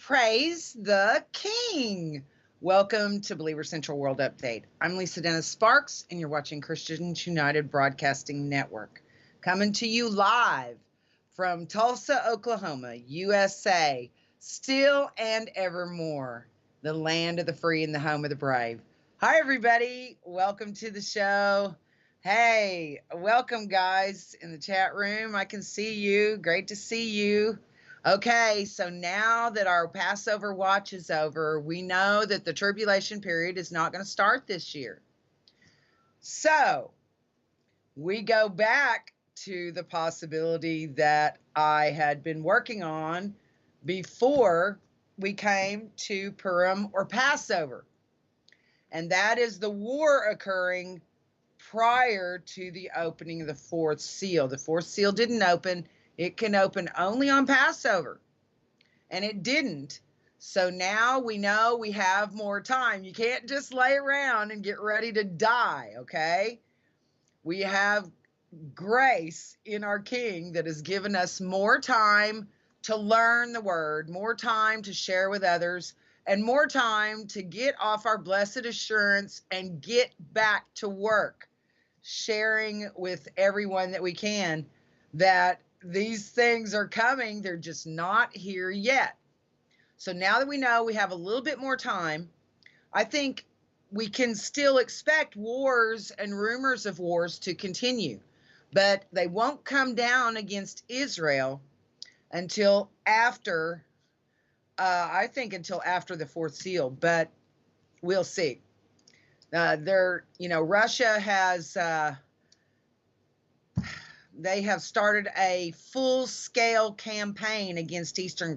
Praise the King. Welcome to Believer Central World Update. I'm Lisa Dennis Sparks, and you're watching Christians United Broadcasting Network. Coming to you live from Tulsa, Oklahoma, USA, still and evermore, the land of the free and the home of the brave. Hi, everybody. Welcome to the show. Hey, welcome, guys, in the chat room. I can see you. Great to see you. Okay, so now that our Passover watch is over, we know that the tribulation period is not going to start this year. So we go back to the possibility that I had been working on before we came to Purim or Passover. And that is the war occurring prior to the opening of the fourth seal. The fourth seal didn't open. It can open only on Passover, and it didn't. So now we know we have more time. You can't just lay around and get ready to die, okay? We have grace in our King that has given us more time to learn the word, more time to share with others, and more time to get off our blessed assurance and get back to work, sharing with everyone that we can that these things are coming. They're just not here yet. So now that we know we have a little bit more time, I think we can still expect wars and rumors of wars to continue, but they won't come down against Israel until after, I think until after the fourth seal, but we'll see. Russia has, they have started a full-scale campaign against eastern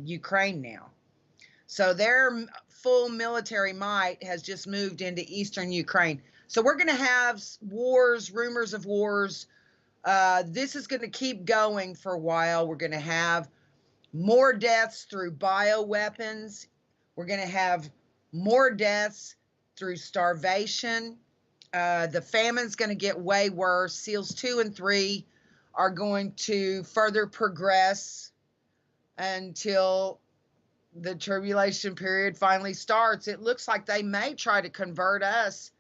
Ukraine now. So their full military might has just moved into eastern Ukraine. So we're going to have wars, rumors of wars. This is going to keep going for a while. We're going to have more deaths through bioweapons. We're going to have more deaths through starvation. The famine's going to get way worse. Seals 2 and 3 are going to further progress until the tribulation period finally starts. It looks like they may try to convert us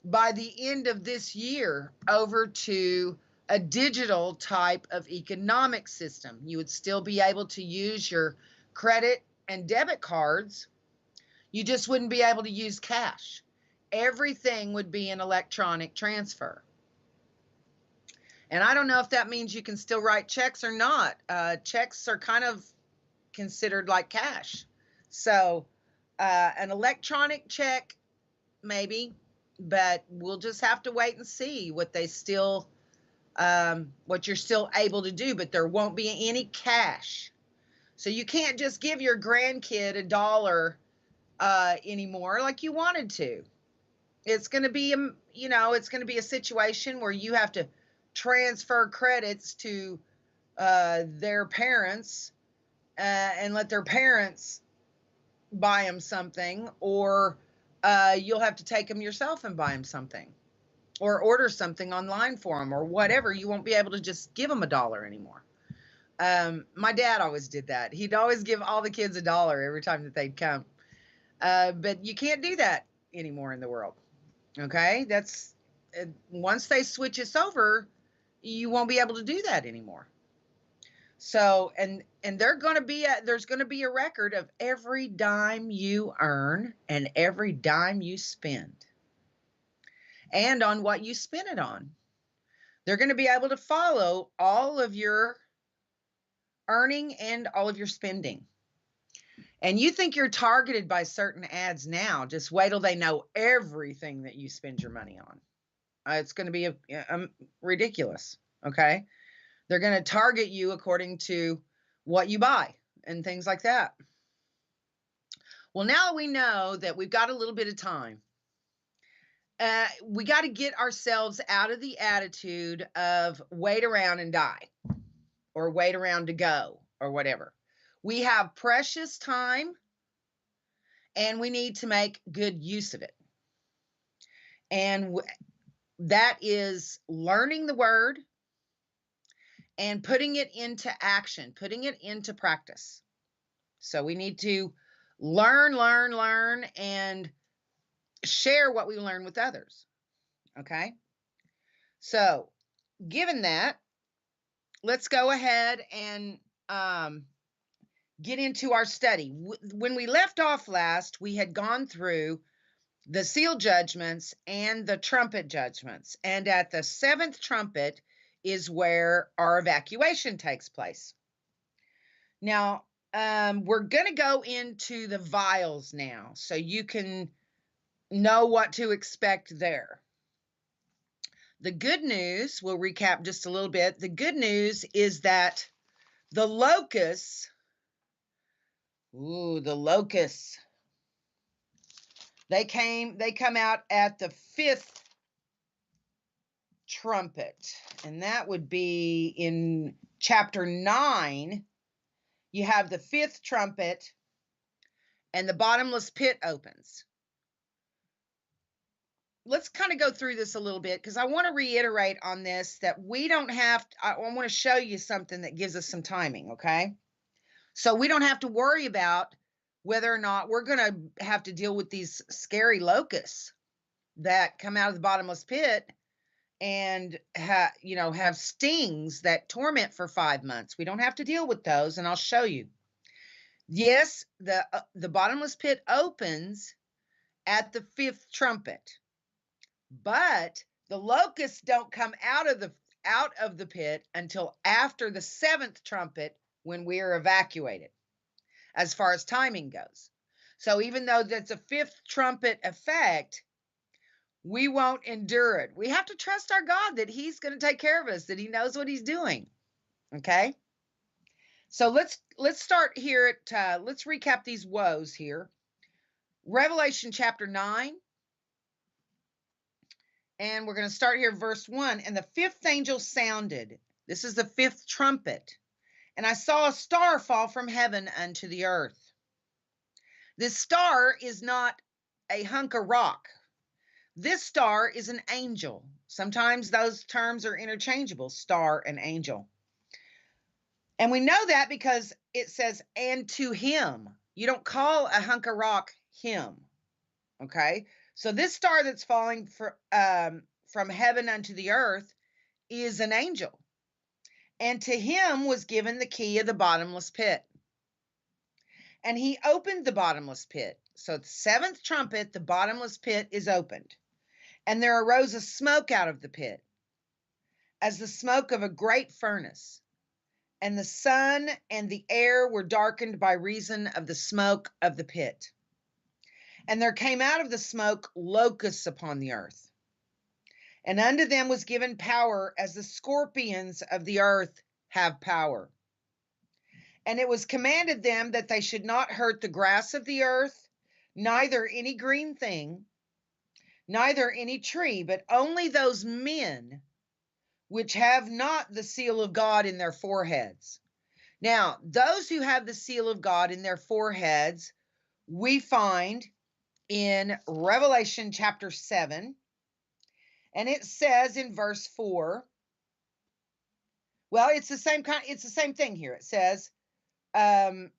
by the end of this year over to a digital type of economic system. You would still be able to use your credit and debit cards. You just wouldn't be able to use cash. Everything would be an electronic transfer. And I don't know if that means you can still write checks or not. Checks are kind of considered like cash. So an electronic check, maybe, but we'll just have to wait and see what they still, what you're still able to do, but there won't be any cash. So you can't just give your grandkid $1 anymore like you wanted to. It's going to be, it's going to be a situation where you have to transfer credits to their parents and let their parents buy them something, or you'll have to take them yourself and buy them something, or order something online for them, or whatever. You won't be able to just give them $1 anymore. My dad always did that. He'd always give all the kids $1 every time that they'd come. But you can't do that anymore in the world. Okay, that's once they switch us over, you won't be able to do that anymore. So, and they're going to be there's going to be a record of every dime you earn and every dime you spend, and on what you spend it on. They're going to be able to follow all of your earning and all of your spending. And you think you're targeted by certain ads now, just wait till they know everything that you spend your money on. It's going to be ridiculous. Okay. They're going to target you according to what you buy and things like that. Well, now we know that we've got a little bit of time. We got to get ourselves out of the attitude of wait around and die, or wait around to go, or whatever. We have precious time, and we need to make good use of it. And that is learning the word and putting it into action, putting it into practice. So we need to learn, and share what we learn with others. Okay. So given that, let's go ahead and get into our study. When we left off last, we had gone through the seal judgments and the trumpet judgments. And at the seventh trumpet is where our evacuation takes place. Now, we're going to go into the vials now, so you can know what to expect there. The good news, we'll recap just a little bit. The good news is that the locusts, they come out at the fifth trumpet, and that would be in chapter 9. You have the fifth trumpet, and the bottomless pit opens. Let's kind of go through this a little bit, because I want to reiterate on this that we don't have to, I want to show you something that gives us some timing, okay? So we don't have to worry about whether or not we're going to have to deal with these scary locusts that come out of the bottomless pit and have stings that torment for 5 months. We don't have to deal with those, and I'll show you. Yes, the bottomless pit opens at the fifth trumpet, but the locusts don't come out of the pit until after the seventh trumpet, when we are evacuated, as far as timing goes. So even though that's a fifth trumpet effect, we won't endure it. We have to trust our God that he's going to take care of us, that he knows what he's doing. Okay. So let's start here at, let's recap these woes here. Revelation chapter 9. And we're going to start here, verse 1. And the fifth angel sounded. This is the fifth trumpet. And I saw a star fall from heaven unto the earth. This star is not a hunk of rock. This star is an angel. Sometimes those terms are interchangeable, star and angel. And we know that because it says, and to him. You don't call a hunk of rock him. Okay? So this star that's falling from heaven unto the earth is an angel. And to him was given the key of the bottomless pit. And he opened the bottomless pit. So the seventh trumpet, the bottomless pit is opened. And there arose a smoke out of the pit, as the smoke of a great furnace. And the sun and the air were darkened by reason of the smoke of the pit. And there came out of the smoke locusts upon the earth. And unto them was given power, as the scorpions of the earth have power. And it was commanded them that they should not hurt the grass of the earth, neither any green thing, neither any tree, but only those men which have not the seal of God in their foreheads. Now, those who have the seal of God in their foreheads, we find in Revelation chapter 7. And it says in verse 4, well, it's the same thing here. It says, in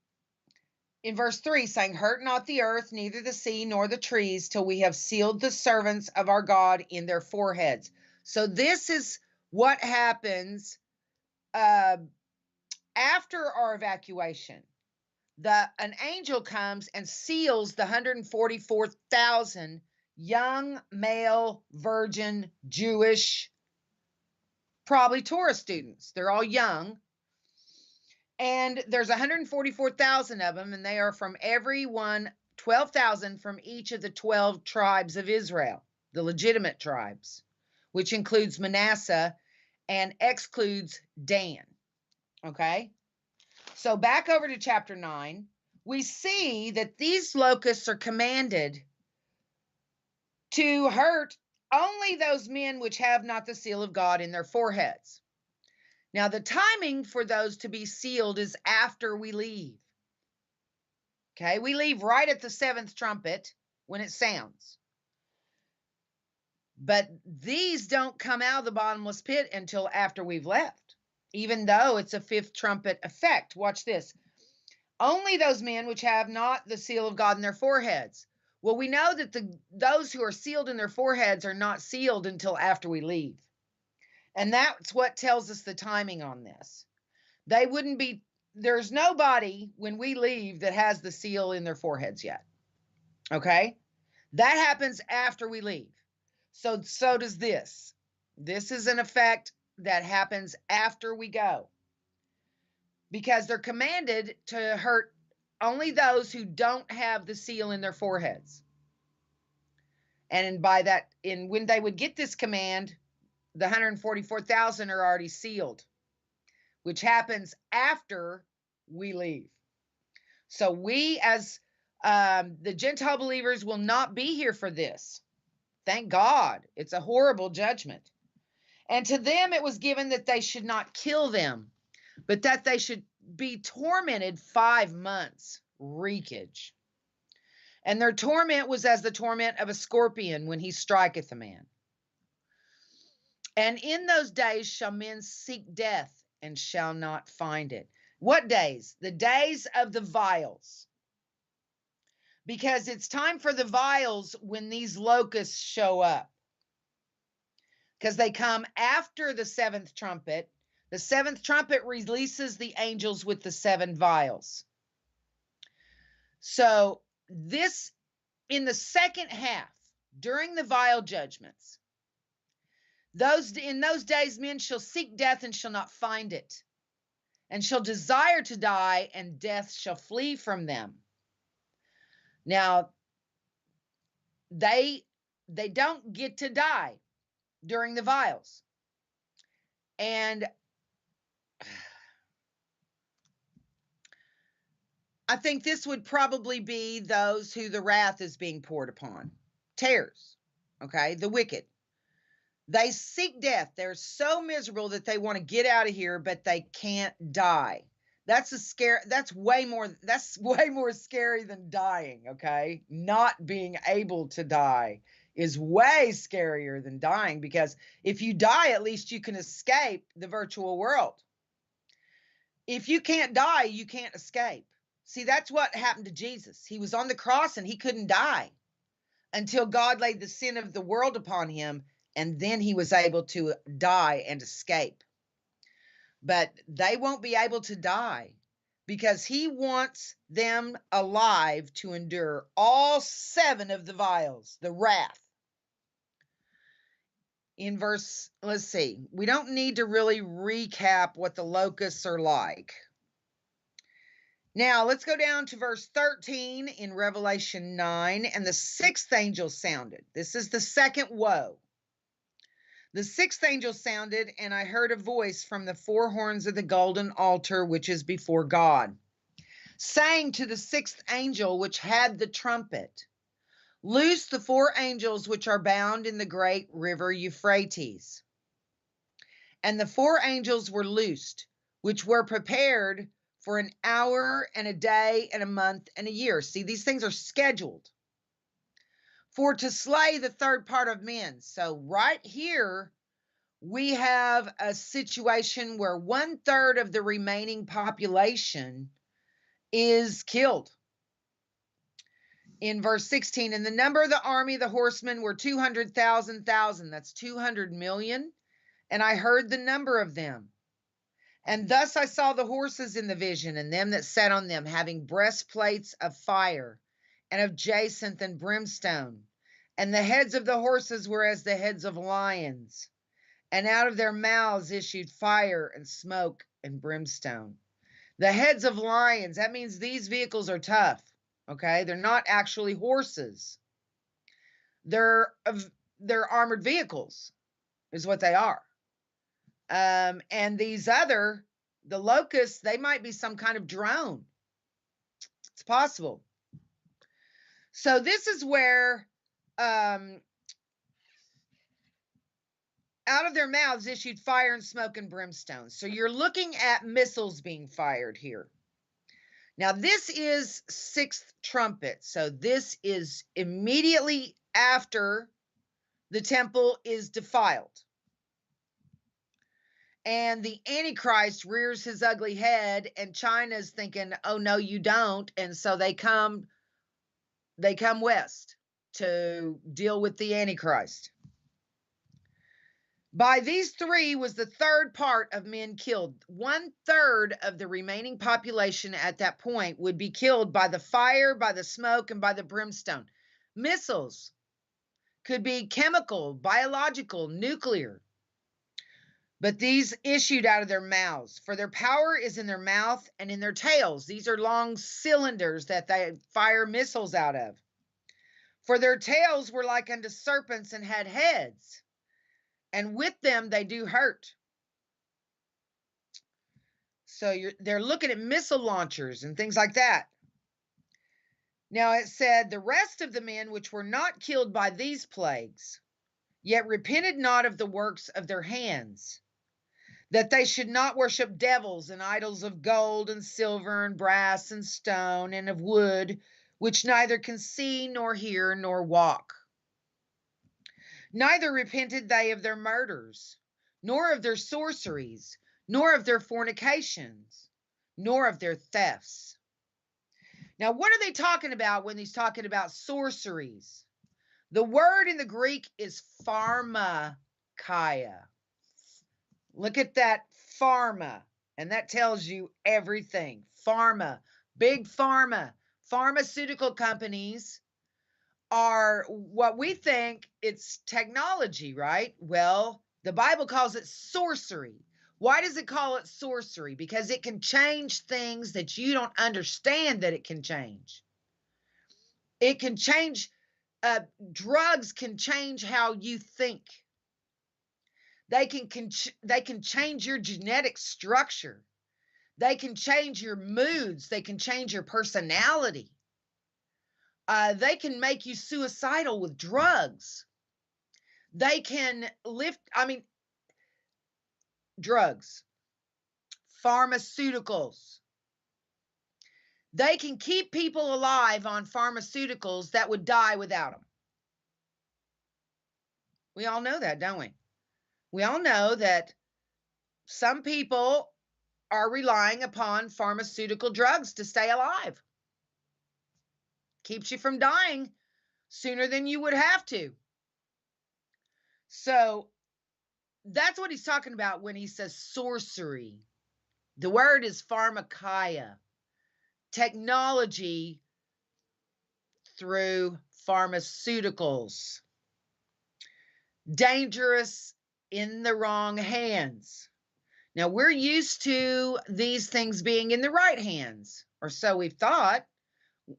verse 3, saying, hurt not the earth, neither the sea, nor the trees, till we have sealed the servants of our God in their foreheads. So this is what happens after our evacuation, an angel comes and seals the 144,000 young male virgin Jewish, probably Torah students. They're all young. And there's 144,000 of them, and they are from every one, 12,000 from each of the 12 tribes of Israel, the legitimate tribes, which includes Manasseh and excludes Dan. Okay? So back over to chapter 9, we see that these locusts are commanded to hurt only those men which have not the seal of God in their foreheads. Now, the timing for those to be sealed is after we leave. Okay, we leave right at the 7th trumpet when it sounds. But these don't come out of the bottomless pit until after we've left, even though it's a 5th trumpet effect. Watch this. Only those men which have not the seal of God in their foreheads. Well, we know that those who are sealed in their foreheads are not sealed until after we leave. And that's what tells us the timing on this. They wouldn't be, there's nobody when we leave that has the seal in their foreheads yet. Okay? That happens after we leave. So does this. This is an effect that happens after we go. Because they're commanded to hurt only those who don't have the seal in their foreheads. And by that, when they would get this command, the 144,000 are already sealed, which happens after we leave. So we, as the Gentile believers, will not be here for this. Thank God. It's a horrible judgment. And to them it was given that they should not kill them, but that they should be tormented 5 months. Wreakage. And their torment was as the torment of a scorpion when he striketh a man. And in those days shall men seek death and shall not find it. What days? The days of the vials. Because it's time for the vials when these locusts show up. Because they come after the 7th trumpet. The 7th trumpet releases the angels with the 7 vials. So this, in the second half, during the vial judgments, in those days men shall seek death and shall not find it, and shall desire to die, and death shall flee from them. Now, they don't get to die during the vials. And I think this would probably be those who the wrath is being poured upon. Tares, okay, the wicked. They seek death. They're so miserable that they want to get out of here, but they can't die. That's way more scary than dying, okay? Not being able to die is way scarier than dying, because if you die, at least you can escape the virtual world. If you can't die, you can't escape. See, that's what happened to Jesus. He was on the cross and he couldn't die until God laid the sin of the world upon him, and then he was able to die and escape. But they won't be able to die because he wants them alive to endure all 7 of the vials, the wrath. In verse, let's see, we don't need to really recap what the locusts are like. Now, let's go down to verse 13 in Revelation 9. And the 6th angel sounded. This is the second woe. The 6th angel sounded, and I heard a voice from the 4 horns of the golden altar, which is before God, saying to the 6th angel, which had the trumpet, loose the 4 angels which are bound in the great river Euphrates. And the 4 angels were loosed, which were prepared for an hour and a day and a month and a year. See, these things are scheduled for to slay the 3rd part of men. So right here, we have a situation where 1/3 of the remaining population is killed. In verse 16, and the number of the army of the horsemen were 200,000. That's 200 million. And I heard the number of them. And thus I saw the horses in the vision, and them that sat on them, having breastplates of fire, and of jacinth and brimstone. And the heads of the horses were as the heads of lions, and out of their mouths issued fire and smoke and brimstone. The heads of lions, that means these vehicles are tough, okay? They're not actually horses. They're armored vehicles, is what they are. And these the locusts, they might be some kind of drone. It's possible. So this is where out of their mouths issued fire and smoke and brimstone. So you're looking at missiles being fired here. Now this is sixth trumpet. So this is immediately after the temple is defiled. And the Antichrist rears his ugly head, and China's thinking, oh, no, you don't. And so they come west to deal with the Antichrist. By these three was the third part of men killed. 1/3 of the remaining population at that point would be killed by the fire, by the smoke, and by the brimstone. Missiles could be chemical, biological, nuclear. But these issued out of their mouths, for their power is in their mouth and in their tails. These are long cylinders that they fire missiles out of. For their tails were like unto serpents and had heads, and with them they do hurt. So they're looking at missile launchers and things like that. Now it said, the rest of the men which were not killed by these plagues, yet repented not of the works of their hands, that they should not worship devils and idols of gold and silver and brass and stone and of wood, which neither can see nor hear nor walk. Neither repented they of their murders, nor of their sorceries, nor of their fornications, nor of their thefts. Now, what are they talking about when he's talking about sorceries? The word in the Greek is pharmakia. Look at that, pharma, and that tells you everything. Pharma, big pharma, pharmaceutical companies are what we think it's technology, right? Well, the Bible calls it sorcery. Why does it call it sorcery? Because it can change things that you don't understand that it can change. It can change, drugs can change how you think. They can change your genetic structure. They can change your moods. They can change your personality. They can make you suicidal with drugs. They can drugs, pharmaceuticals. They can keep people alive on pharmaceuticals that would die without them. We all know that, don't we? We all know that some people are relying upon pharmaceutical drugs to stay alive. Keeps you from dying sooner than you would have to. So that's what he's talking about when he says sorcery. The word is pharmakia, technology through pharmaceuticals. Dangerous in the wrong hands. Now, we're used to these things being in the right hands, or so we've thought,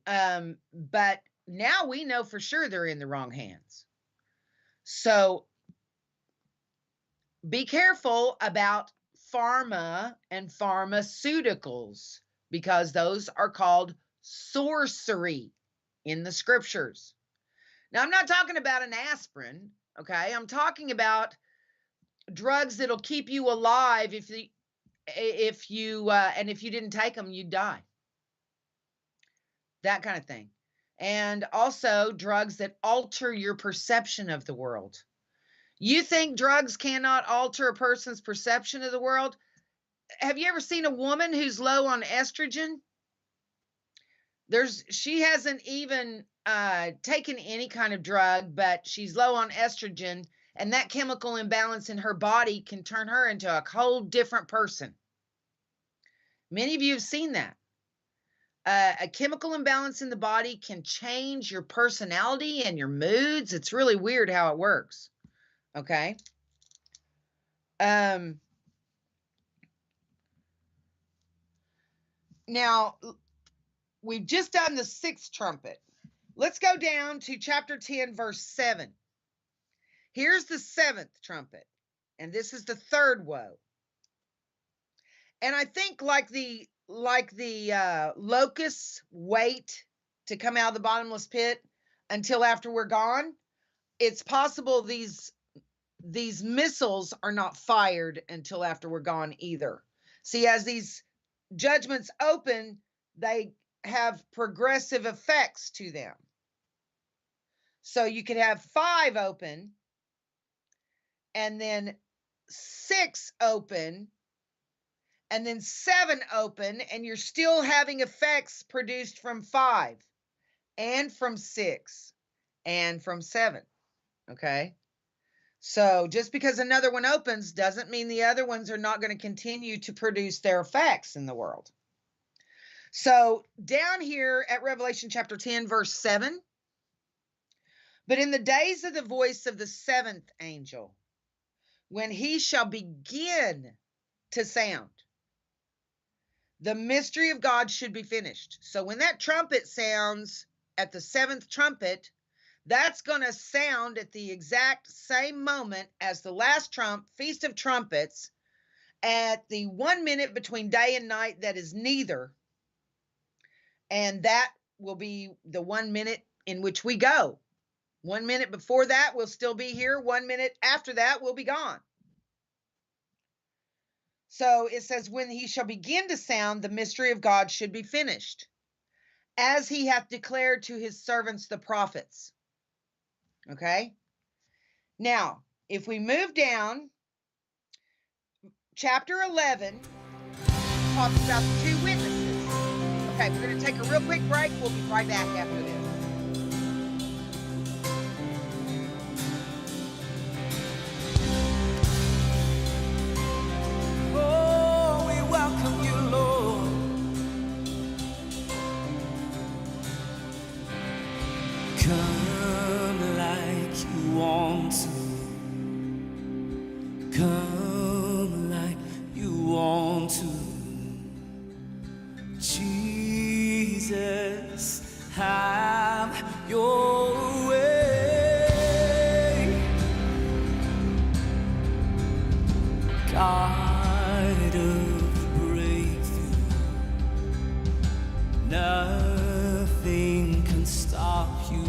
but now we know for sure they're in the wrong hands. So be careful about pharma and pharmaceuticals, because those are called sorcery in the scriptures. Now, I'm not talking about an aspirin, okay? I'm talking about drugs that'll keep you alive if you didn't take them, you'd die. That kind of thing. And also drugs that alter your perception of the world. You think drugs cannot alter a person's perception of the world? Have you ever seen a woman who's low on estrogen? She hasn't even taken any kind of drug, but she's low on estrogen, and that chemical imbalance in her body can turn her into a whole different person. Many of you have seen that. A chemical imbalance in the body can change your personality and your moods. It's really weird how it works. Okay. Now, we've just done the 6th trumpet. Let's go down to chapter 10, verse 7. Here's the 7th trumpet, and this is the 3rd woe. And I think like the locusts wait to come out of the bottomless pit until after we're gone, it's possible these missiles are not fired until after we're gone either. See, as these judgments open, they have progressive effects to them. So you could have 5 open and then 6 open and then 7 open, and you're still having effects produced from 5 and from 6 and from 7. Okay. So just because another one opens doesn't mean the other ones are not going to continue to produce their effects in the world. So down here at Revelation chapter 10, verse 7, but in the days of the voice of the 7th angel, when he shall begin to sound, the mystery of God should be finished. So when that trumpet sounds at the 7th trumpet, that's going to sound at the exact same moment as the last Feast of Trumpets, at the 1 minute between day and night that is neither. And that will be the 1 minute in which we go. 1 minute before that, we'll still be here. 1 minute after that, we'll be gone. So it says, when he shall begin to sound, the mystery of God should be finished, as he hath declared to his servants the prophets. Okay. Now, if we move down, chapter 11 talks about the 2 witnesses. Okay, we're going to take a real quick break. We'll be right back after this. Oh, we welcome you, Lord. Come like you want to. Come like you want to. Jesus, have your way. God of breakthrough, nothing can stop you.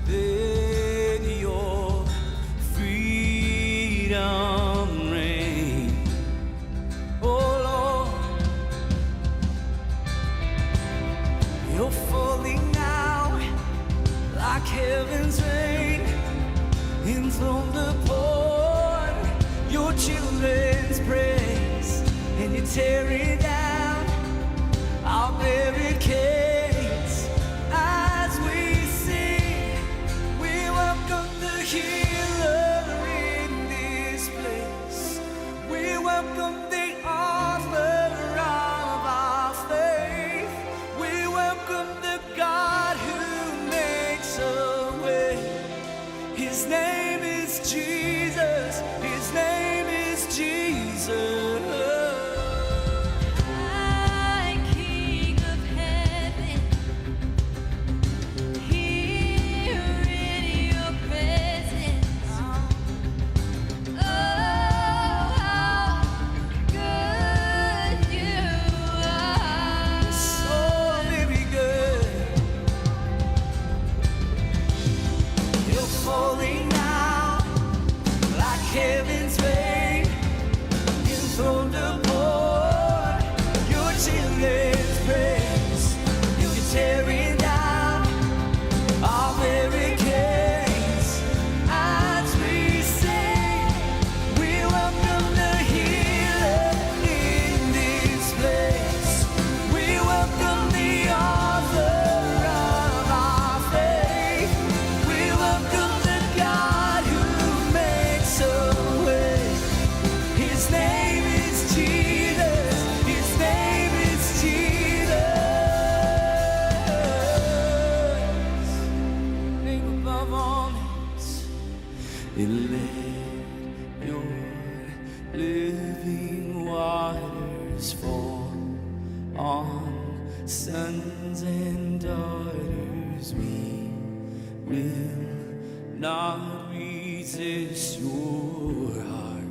Let your freedom reign. Oh Lord, you're falling out like heaven's rain, enthroned upon your children's praise, and you tear it down our barricades as we sing. We welcome the healer in this place. We welcome the author of our faith. We welcome the God who makes a way. His name is Jesus. His name is Jesus. let your living waters fall on sons and daughters. We will not resist your heart.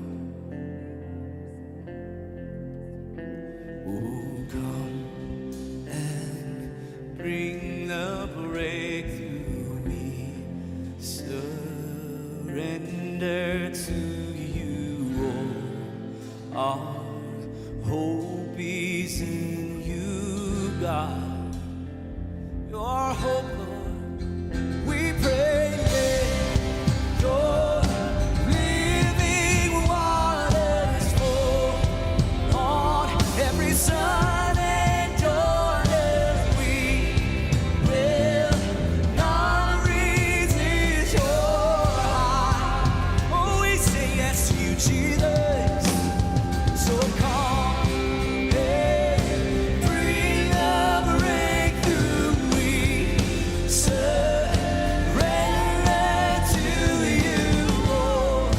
Oh, come and bring the breakthrough. We surrender to you. All our hope is in you, God. Your hope, Lord. We pray, let your living waters flow on every son and daughter. We will not resist your heart. Oh, we say yes to you, Jesus. So come and bring the breakthrough. We surrender to you, Lord.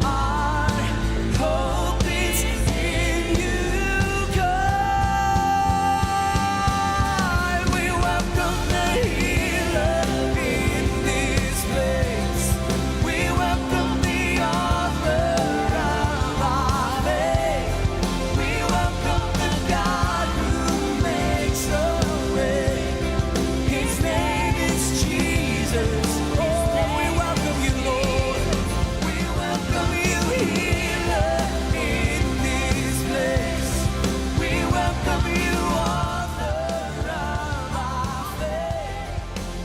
Our hope is in you, God. We welcome the healer in this place. We welcome the author of our faith. We welcome the God who makes a way. His name is Jesus. Oh, we welcome you, Lord. We welcome you, healer, in this place. We welcome you, author of our faith.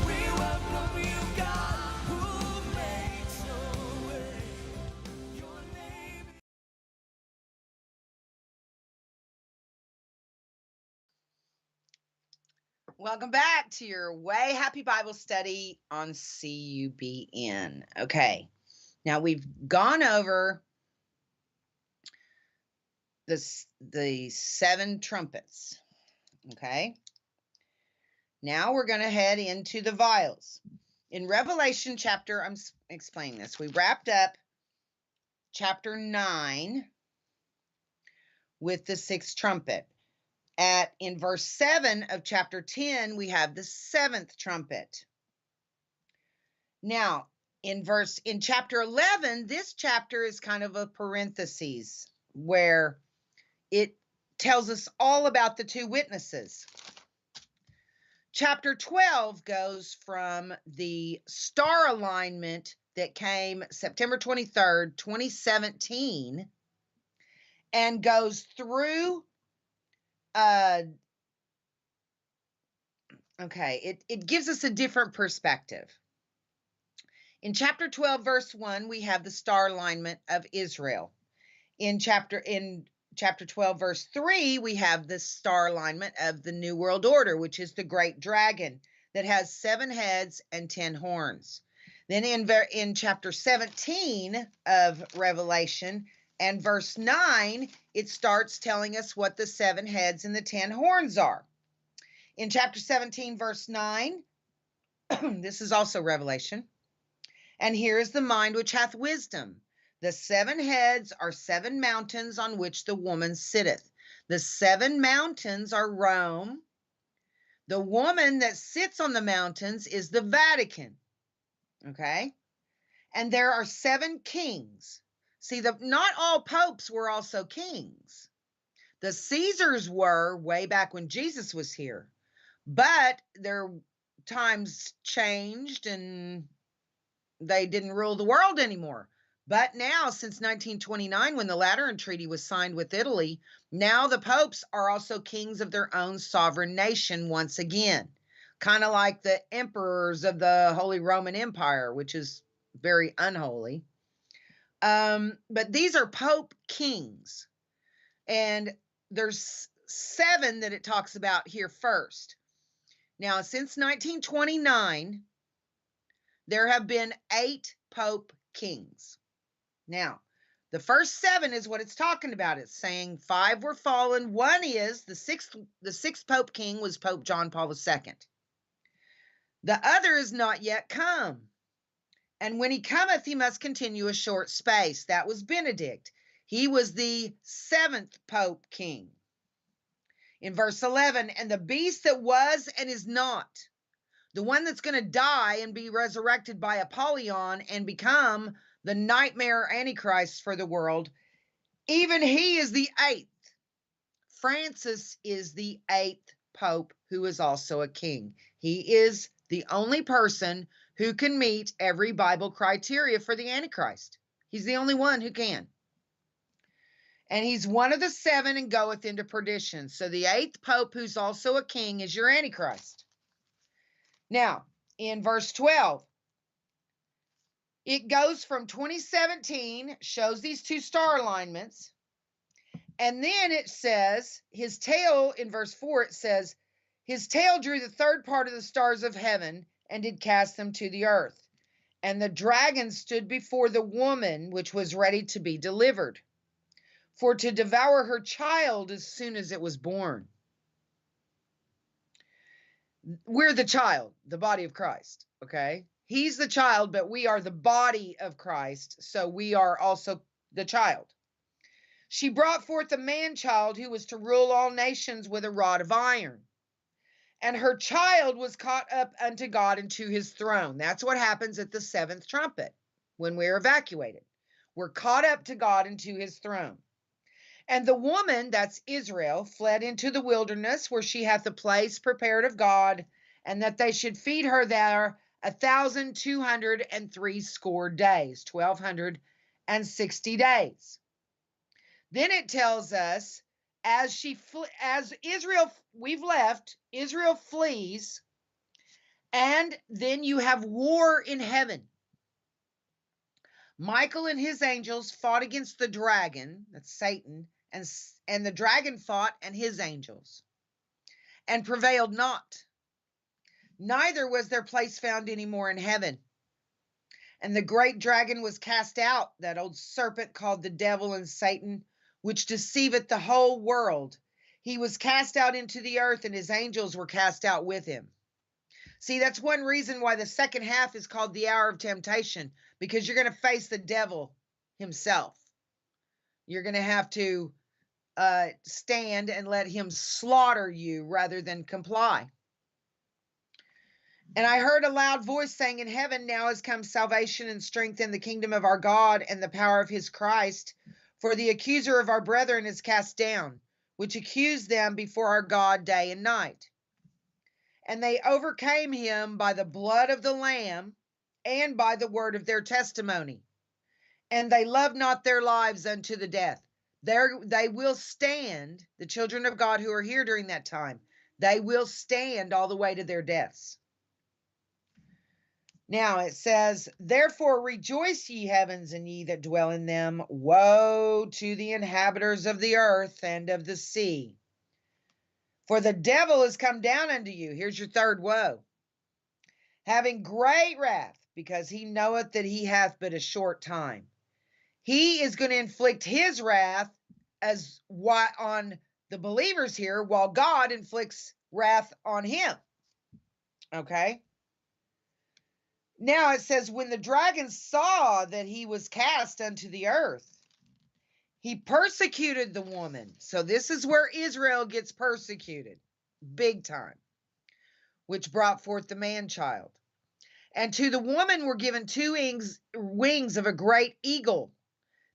We welcome you, God who makes a way. Your name is Welcome back to your Way Happy Bible Study on CUBN. Okay, now we've gone over the 7 trumpets. Okay, now we're going to head into the vials. In Revelation chapter, I'm explaining this. We wrapped up chapter 9 with the 6th trumpet. In verse 7 of chapter 10, we have the 7th trumpet. Now, in chapter 11, this chapter is kind of a parenthesis where it tells us all about the 2 witnesses. Chapter 12 goes from the star alignment that came September 23rd, 2017, and goes through it gives us a different perspective. In chapter 12, verse 1, we have the star alignment of Israel. In chapter 12, verse 3, we have the star alignment of the New World Order, which is the great dragon that has 7 heads and 10 horns. Then in chapter 17 of Revelation and verse 9, it starts telling us what the 7 heads and the 10 horns are. In chapter 17, verse 9, this is also Revelation. And here is the mind which hath wisdom. The 7 heads are 7 mountains on which the woman sitteth. The 7 mountains are Rome. The woman that sits on the mountains is the Vatican. Okay? And there are 7 kings. See, not all popes were also kings. The Caesars were way back when Jesus was here. But their times changed and they didn't rule the world anymore. But now, since 1929, when the Lateran Treaty was signed with Italy, now the popes are also kings of their own sovereign nation once again. Kind of like the emperors of the Holy Roman Empire, which is very unholy. But these are pope kings. And there's 7 that it talks about here first. Now, since 1929, there have been 8 pope kings. Now, the first 7 is what it's talking about. It's saying 5 were fallen. One is the sixth pope king was Pope John Paul II. The other is not yet come. And when he cometh, he must continue a short space. That was Benedict. He was the 7th Pope King. In verse 11, and the beast that was and is not, the one that's going to die and be resurrected by Apollyon and become the nightmare Antichrist for the world, even he is the 8th. Francis is the 8th Pope, who is also a king. He is the only person who can meet every Bible criteria for the Antichrist. He's the only one who can. And he's one of the 7 and goeth into perdition. So the 8th Pope, who's also a king, is your Antichrist. Now, in verse 12, it goes from 2017, shows these 2 star alignments. And then it says, his tail, in verse 4, it says, his tail drew the 3rd part of the stars of heaven and did cast them to the earth. And the dragon stood before the woman, which was ready to be delivered, for to devour her child as soon as it was born. We're the child, the body of Christ, okay? He's the child, but we are the body of Christ, so we are also the child. She brought forth a man-child who was to rule all nations with a rod of iron. And her child was caught up unto God and to his throne. That's what happens at the 7th trumpet when we're evacuated. We're caught up to God and to his throne. And the woman, that's Israel, fled into the wilderness where she hath a place prepared of God, and that they should feed her there 1,260 days, 1,260 days. Then it tells us, as Israel, we've left, Israel flees, and then you have war in heaven. Michael and his angels fought against the dragon, that's Satan, and the dragon fought and his angels, and prevailed not. Neither was their place found any more in heaven. And the great dragon was cast out, that old serpent called the devil and Satan, which deceiveth the whole world. He was cast out into the earth, and his angels were cast out with him. See, that's one reason why the second half is called the hour of temptation, because you're going to face the devil himself. You're going to have to stand and let him slaughter you rather than comply. And I heard a loud voice saying in heaven, now has come salvation and strength in the kingdom of our God and the power of his Christ. For the accuser of our brethren is cast down, which accused them before our God day and night. And they overcame him by the blood of the Lamb and by the word of their testimony. And they loved not their lives unto the death. They will stand, the children of God who are here during that time, they will stand all the way to their deaths. Now it says, therefore rejoice ye heavens and ye that dwell in them. Woe to the inhabitants of the earth and of the sea. For the devil is come down unto you. Here's your 3rd woe. Having great wrath, because he knoweth that he hath but a short time. He is going to inflict his wrath on the believers here, while God inflicts wrath on him. Okay? Now it says, when the dragon saw that he was cast unto the earth, he persecuted the woman. So this is where Israel gets persecuted, big time, which brought forth the man-child. And to the woman were given 2 wings of a great eagle,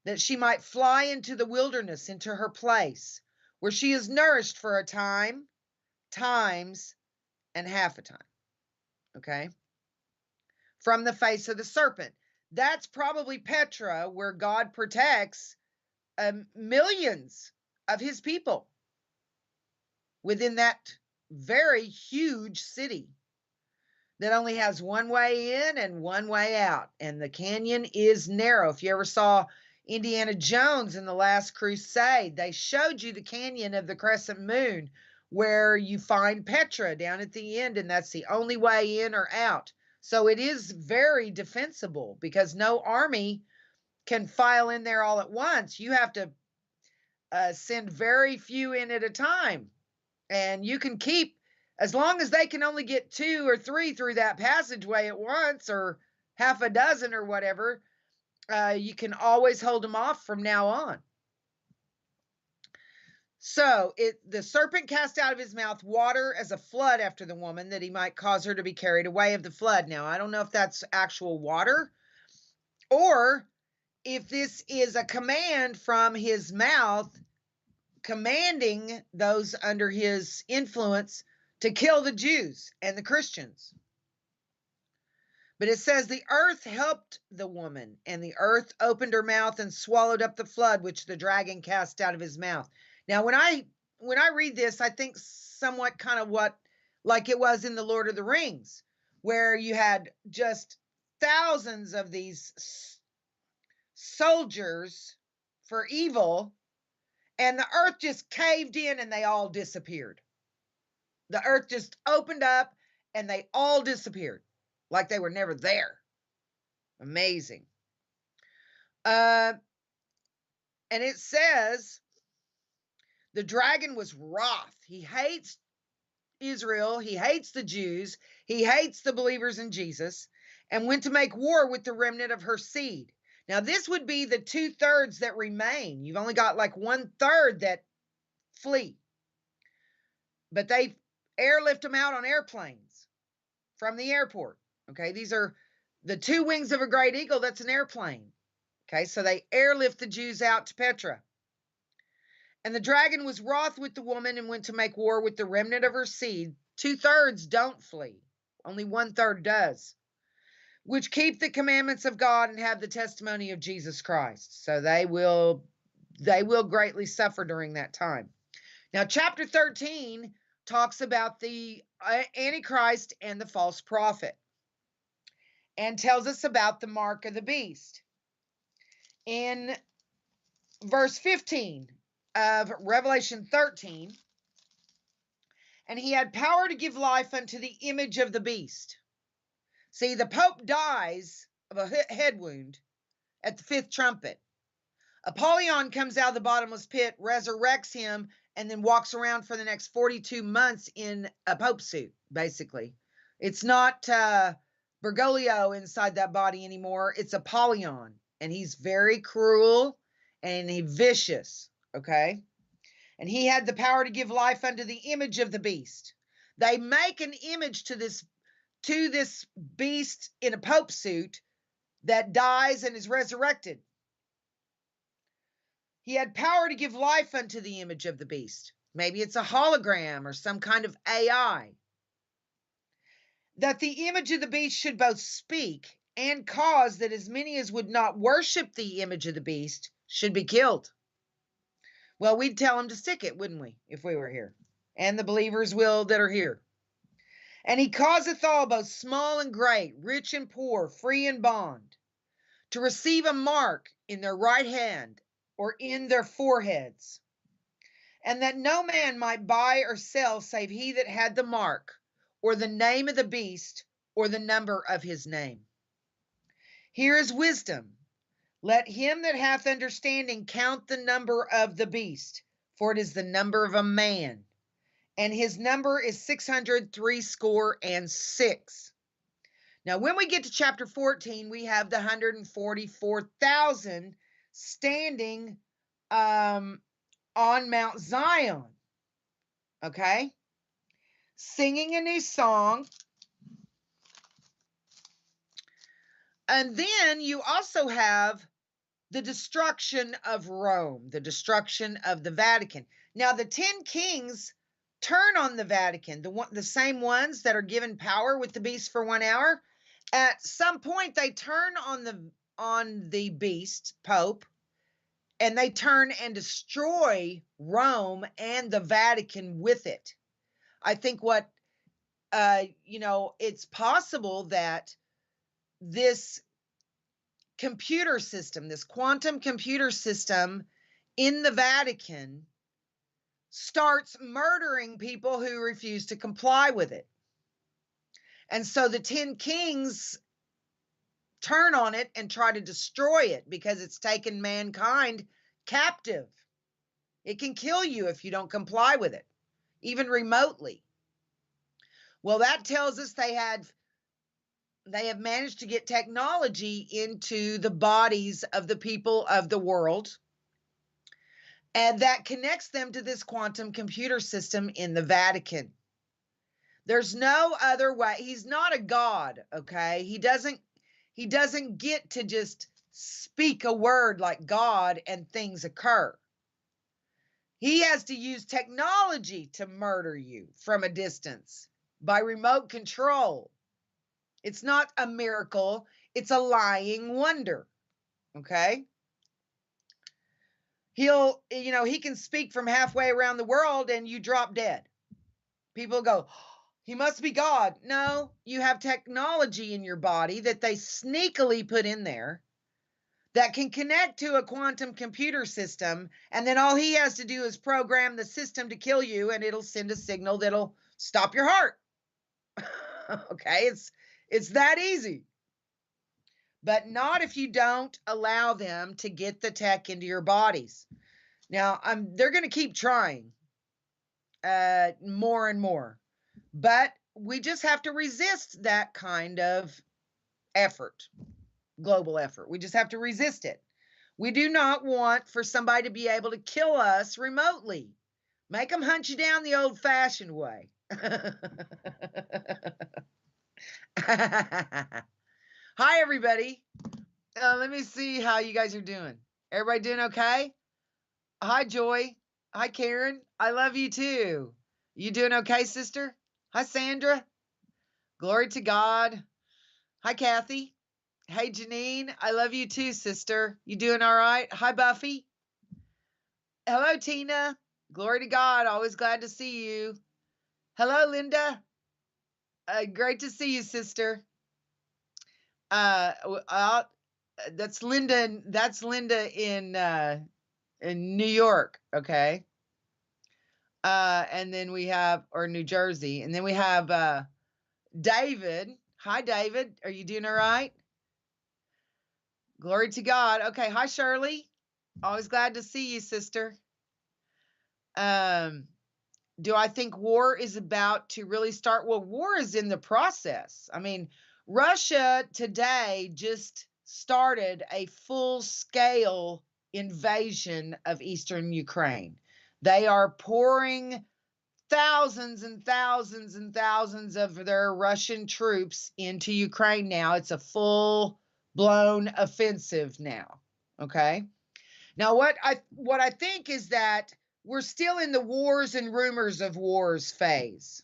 that she might fly into the wilderness, into her place, where she is nourished for a time, times, and half a time. Okay? From the face of the serpent. That's probably Petra, where God protects millions of his people within that very huge city that only has one way in and one way out. And the canyon is narrow. If you ever saw Indiana Jones in The Last Crusade, they showed you the canyon of the crescent moon where you find Petra down at the end, and that's the only way in or out. So it is very defensible because no army can file in there all at once. You have to send very few in at a time. And you can keep, as long as they can only get 2 or 3 through that passageway at once, or half a dozen or whatever, you can always hold them off from now on. So the serpent cast out of his mouth water as a flood after the woman, that he might cause her to be carried away of the flood. Now, I don't know if that's actual water, or if this is a command from his mouth, commanding those under his influence to kill the Jews and the Christians. But it says the earth helped the woman, and the earth opened her mouth and swallowed up the flood which the dragon cast out of his mouth. Now, when I read this, I think somewhat kind of what, like it was in the Lord of the Rings, where you had just thousands of these soldiers for evil, and the earth just caved in and they all disappeared. The earth just opened up and they all disappeared, like they were never there. Amazing. And it says the dragon was wroth. He hates Israel. He hates the Jews. He hates the believers in Jesus, and went to make war with the remnant of her seed. Now, this would be the 2/3 that remain. You've only got like 1/3 that flee. But they airlift them out on airplanes from the airport. Okay, these are the two wings of a great eagle. That's an airplane. Okay, so they airlift the Jews out to Petra. And the dragon was wroth with the woman and went to make war with the remnant of her seed. 2/3 don't flee. Only 1/3 does, which keep the commandments of God and have the testimony of Jesus Christ. So they will greatly suffer during that time. Now, chapter 13 talks about the Antichrist and the false prophet, and tells us about the mark of the beast. In verse 15 of Revelation 13, and he had power to give life unto the image of the beast. See, the Pope dies of a head wound at the 5th trumpet. Apollyon comes out of the bottomless pit, resurrects him, and then walks around for the next 42 months in a Pope suit, basically. It's not Bergoglio inside that body anymore. It's Apollyon, and he's very cruel and he's vicious, okay? And he had the power to give life unto the image of the beast. They make an image to this beast in a Pope suit that dies and is resurrected. He had power to give life unto the image of the beast. Maybe it's a hologram or some kind of AI. That the image of the beast should both speak and cause that as many as would not worship the image of the beast should be killed. Well, we'd tell him to stick it, wouldn't we, if we were here? And the believers will that are here. And he causeth all, both small and great, rich and poor, free and bond, to receive a mark in their right hand or in their foreheads, and that no man might buy or sell save he that had the mark, or the name of the beast, or the number of his name. Here is wisdom. Let him that hath understanding count the number of the beast, for it is the number of a man, and his number is 666. Now, when we get to chapter 14, we have the 144,000 standing on Mount Zion, okay? Singing a new song. And then you also have the destruction of Rome, the destruction of the Vatican. Now, the 10 kings turn on the Vatican, the same ones that are given power with the beast for 1 hour. At some point, they turn on the beast, Pope, and they turn and destroy Rome and the Vatican with it. I think it's possible that this computer system, this quantum computer system in the Vatican, starts murdering people who refuse to comply with it. And so the 10 kings turn on it and try to destroy it because it's taken mankind captive. It can kill you if you don't comply with it, even remotely. Well, that tells us they had they have managed to get technology into the bodies of the people of the world, and that connects them to this quantum computer system in the Vatican. There's no other way. He's not a god, okay? He doesn't get to just speak a word like God and things occur. He has to use technology to murder you from a distance by remote control. It's not a miracle, it's a lying wonder. Okay? He can speak from halfway around the world and you drop dead. People go, he must be God. No, you have technology in your body that they sneakily put in there that can connect to a quantum computer system. And then all he has to do is program the system to kill you, and it'll send a signal that'll stop your heart. Okay, it's that easy. But not if you don't allow them to get the tech into your bodies. Now, they're going to keep trying more and more. But we just have to resist that kind of effort, global effort. We just have to resist it. We do not want for somebody to be able to kill us remotely. Make them hunt you down the old-fashioned way. Hi, everybody. Let me see how you guys are doing. Everybody doing okay? Hi, Joy. Hi, Karen. I love you too. You doing okay, sister? Hi, Sandra. Glory to God. Hi, Kathy. Hey, Janine. I love you too, sister. You doing all right? Hi, Buffy. Hello, Tina. Glory to God. Always glad to see you. Hello, Linda. Great to see you, sister. That's Linda. That's Linda in New York. Okay. And then we have, or New Jersey, and then we have David. Hi, David. Are you doing all right? Glory to God. Okay. Hi, Shirley. Always glad to see you, sister. Do I think war is about to really start? Well, war is in the process. I mean, Russia today just started a full-scale invasion of eastern Ukraine. They are pouring thousands and thousands and thousands of their Russian troops into Ukraine now. It's a full-blown offensive now. Okay. Now, what I think is that we're still in the wars and rumors of wars phase.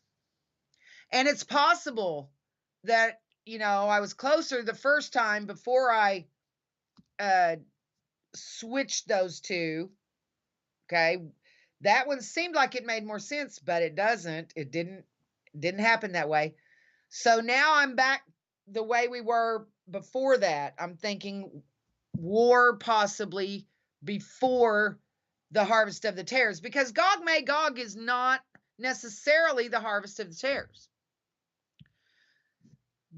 And it's possible that, I was closer the first time before I switched those two. Okay. That one seemed like it made more sense, but it doesn't. It didn't happen that way. So now I'm back the way we were before that. I'm thinking war possibly before the harvest of the tares, because Gog Magog is not necessarily the harvest of the tares.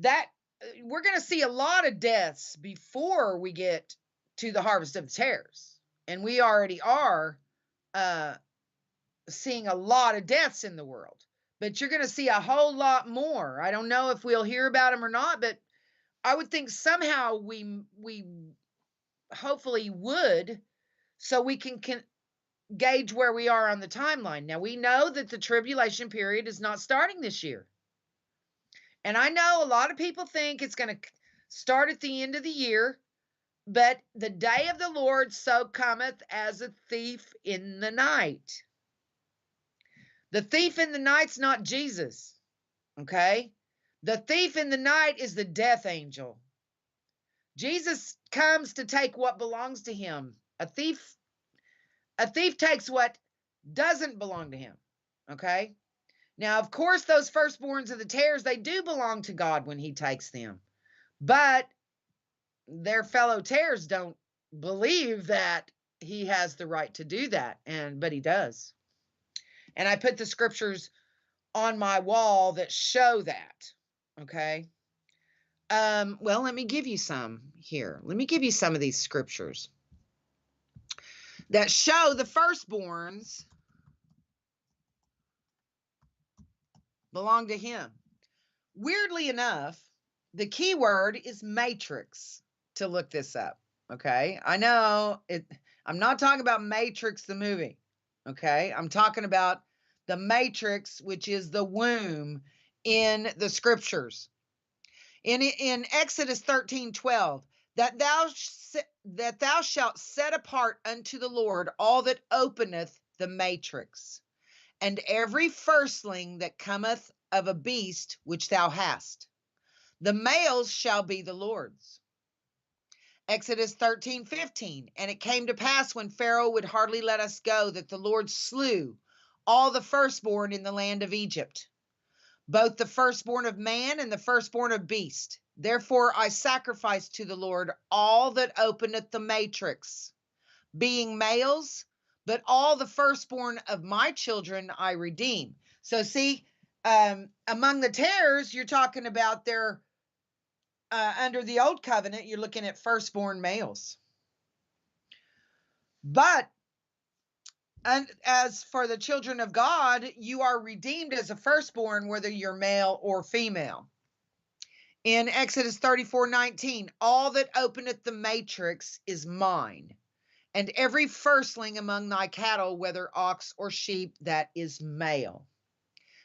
That we're going to see a lot of deaths before we get to the harvest of the tares, and we already are seeing a lot of deaths in the world. But you're going to see a whole lot more. I don't know if we'll hear about them or not, but I would think somehow we hopefully would, so we can gauge where we are on the timeline. Now, we know that the tribulation period is not starting this year. And I know a lot of people think it's going to start at the end of the year, but the day of the Lord so cometh as a thief in the night. The thief in the night's not Jesus, okay? The thief in the night is the death angel. Jesus comes to take what belongs to him. A thief takes what doesn't belong to him, okay? Now, of course, those firstborns of the tares, they do belong to God when he takes them. But their fellow tares don't believe that he has the right to do that, but he does. And I put the scriptures on my wall that show that, okay? Well, let me give you some here. Let me give you some of these scriptures that show the firstborns belong to him. Weirdly enough, the key word is matrix to look this up. Okay. I know it. I'm not talking about Matrix, the movie. Okay. I'm talking about the matrix, which is the womb in the scriptures. In Exodus 13:12, that thou shalt set apart unto the Lord all that openeth the matrix, and every firstling that cometh of a beast which thou hast. The males shall be the Lord's. Exodus 13:15, and it came to pass when Pharaoh would hardly let us go that the Lord slew all the firstborn in the land of Egypt, both the firstborn of man and the firstborn of beast. Therefore I sacrifice to the Lord all that openeth the matrix, being males, but all the firstborn of my children I redeem. So see, among the tares, you're talking about their under the old covenant, you're looking at firstborn males. But and as for the children of God, you are redeemed as a firstborn, whether you're male or female. In Exodus 34:19, all that openeth the matrix is mine, and every firstling among thy cattle, whether ox or sheep, that is male.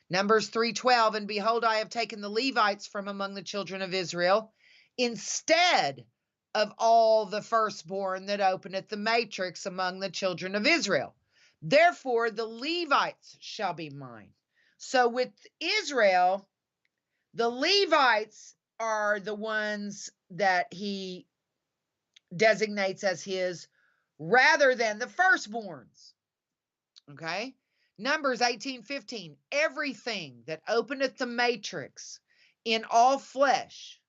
Numbers 3:12, and behold, I have taken the Levites from among the children of Israel, instead of all the firstborn that openeth the matrix among the children of Israel. Therefore, the Levites shall be mine. So with Israel, the Levites are the ones that he designates as his rather than the firstborns. Okay. Numbers 18:15, everything that openeth the matrix in all flesh,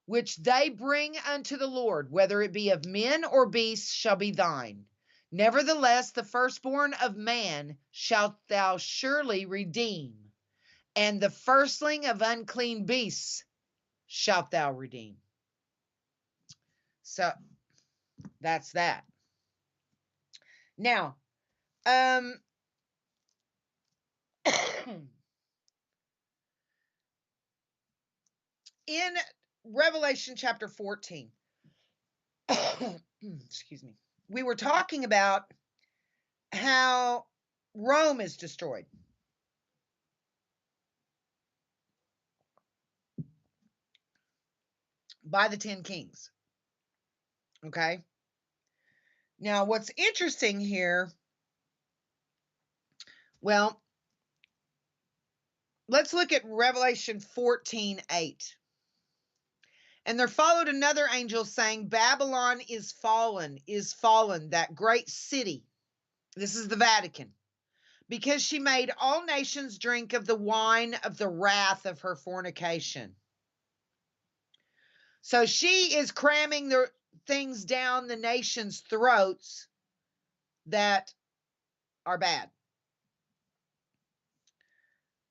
which they bring unto the Lord, whether it be of men or beasts, shall be thine. Nevertheless, the firstborn of man shalt thou surely redeem, and the firstling of unclean beasts shalt thou redeem. So that's that. Now, in Revelation chapter 14, excuse me, we were talking about how Rome is destroyed. By the 10 kings. Okay. Now, what's interesting here, well, let's look at Revelation 14:8. And there followed another angel saying, Babylon is fallen, that great city. This is the Vatican, because she made all nations drink of the wine of the wrath of her fornication. So she is cramming the things down the nations' throats that are bad.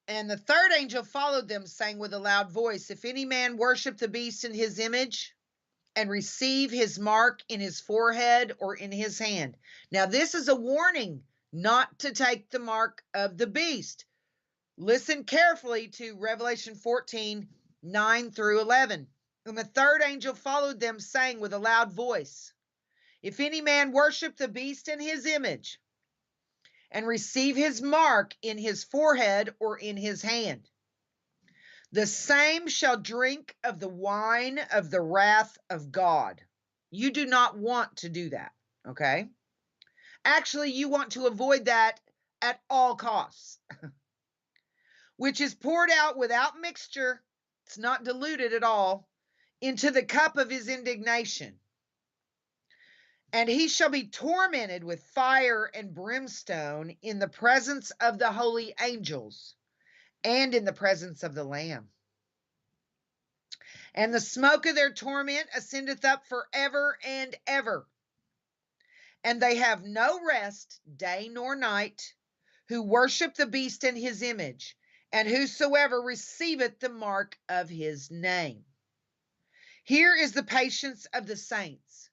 And the third angel followed them, saying with a loud voice, if any man worship the beast in his image and receive his mark in his forehead or in his hand. Now, this is a warning not to take the mark of the beast. Listen carefully to Revelation 14:9-11. And the third angel followed them, saying with a loud voice, if any man worship the beast in his image and receive his mark in his forehead or in his hand, the same shall drink of the wine of the wrath of God. You do not want to do that, okay? Actually, you want to avoid that at all costs, which is poured out without mixture, it's not diluted at all, into the cup of his indignation. And he shall be tormented with fire and brimstone in the presence of the holy angels and in the presence of the Lamb. And the smoke of their torment ascendeth up forever and ever. And they have no rest day nor night, who worship the beast in his image, and whosoever receiveth the mark of his name. Here is the patience of the saints.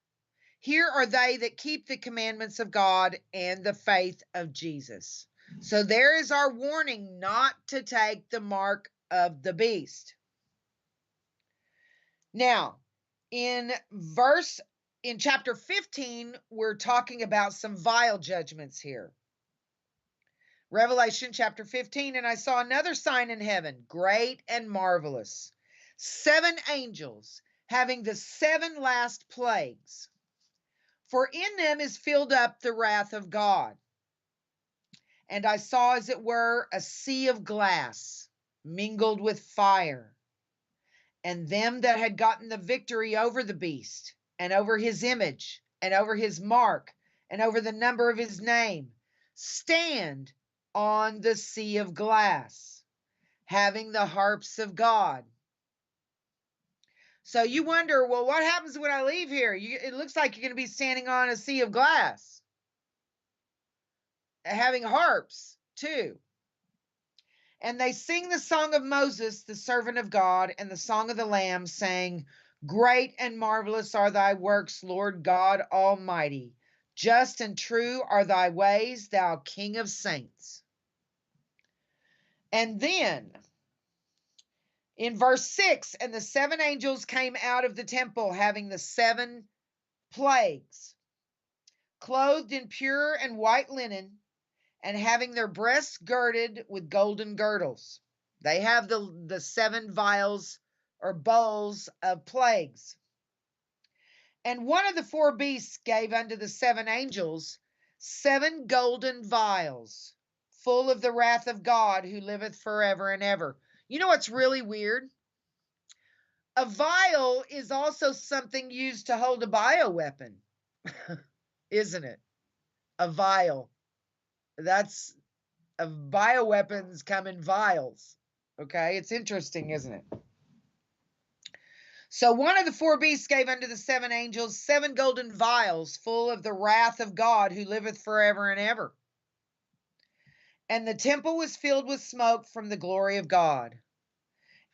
Here are they that keep the commandments of God and the faith of Jesus. So there is our warning not to take the mark of the beast. Now, in chapter 15, we're talking about some vial judgments here. Revelation chapter 15, and I saw another sign in heaven, great and marvelous. 7 angels having the 7 last plagues. For in them is filled up the wrath of God. And I saw, as it were, a sea of glass mingled with fire. And them that had gotten the victory over the beast, and over his image, and over his mark, and over the number of his name, stand on the sea of glass, having the harps of God. So you wonder, well, what happens when I leave here? It looks like you're going to be standing on a sea of glass, having harps too. And they sing the song of Moses, the servant of God, and the song of the Lamb, saying, great and marvelous are thy works, Lord God Almighty. Just and true are thy ways, thou King of saints. And then in verse 6, and the 7 angels came out of the temple, having the 7 plagues, clothed in pure and white linen, and having their breasts girded with golden girdles. They have the 7 vials or bowls of plagues. And one of the 4 beasts gave unto the 7 angels 7 golden vials, full of the wrath of God, who liveth forever and ever. You know what's really weird? A vial is also something used to hold a bioweapon, isn't it? A vial. That's bioweapons come in vials. Okay, it's interesting, isn't it? So one of the 4 beasts gave unto the 7 angels 7 golden vials, full of the wrath of God, who liveth forever and ever. And the temple was filled with smoke from the glory of God,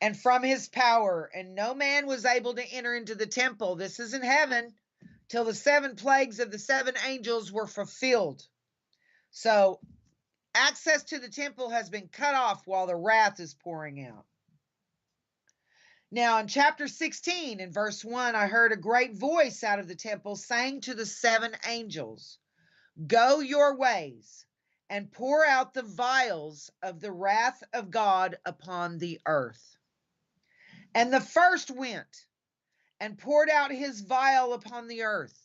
and from his power, and no man was able to enter into the temple, this is in heaven, till the 7 plagues of the 7 angels were fulfilled. So access to the temple has been cut off while the wrath is pouring out. Now in chapter 16, in verse 1, I heard a great voice out of the temple saying to the 7 angels, go your ways, and pour out the vials of the wrath of God upon the earth. And the first went and poured out his vial upon the earth.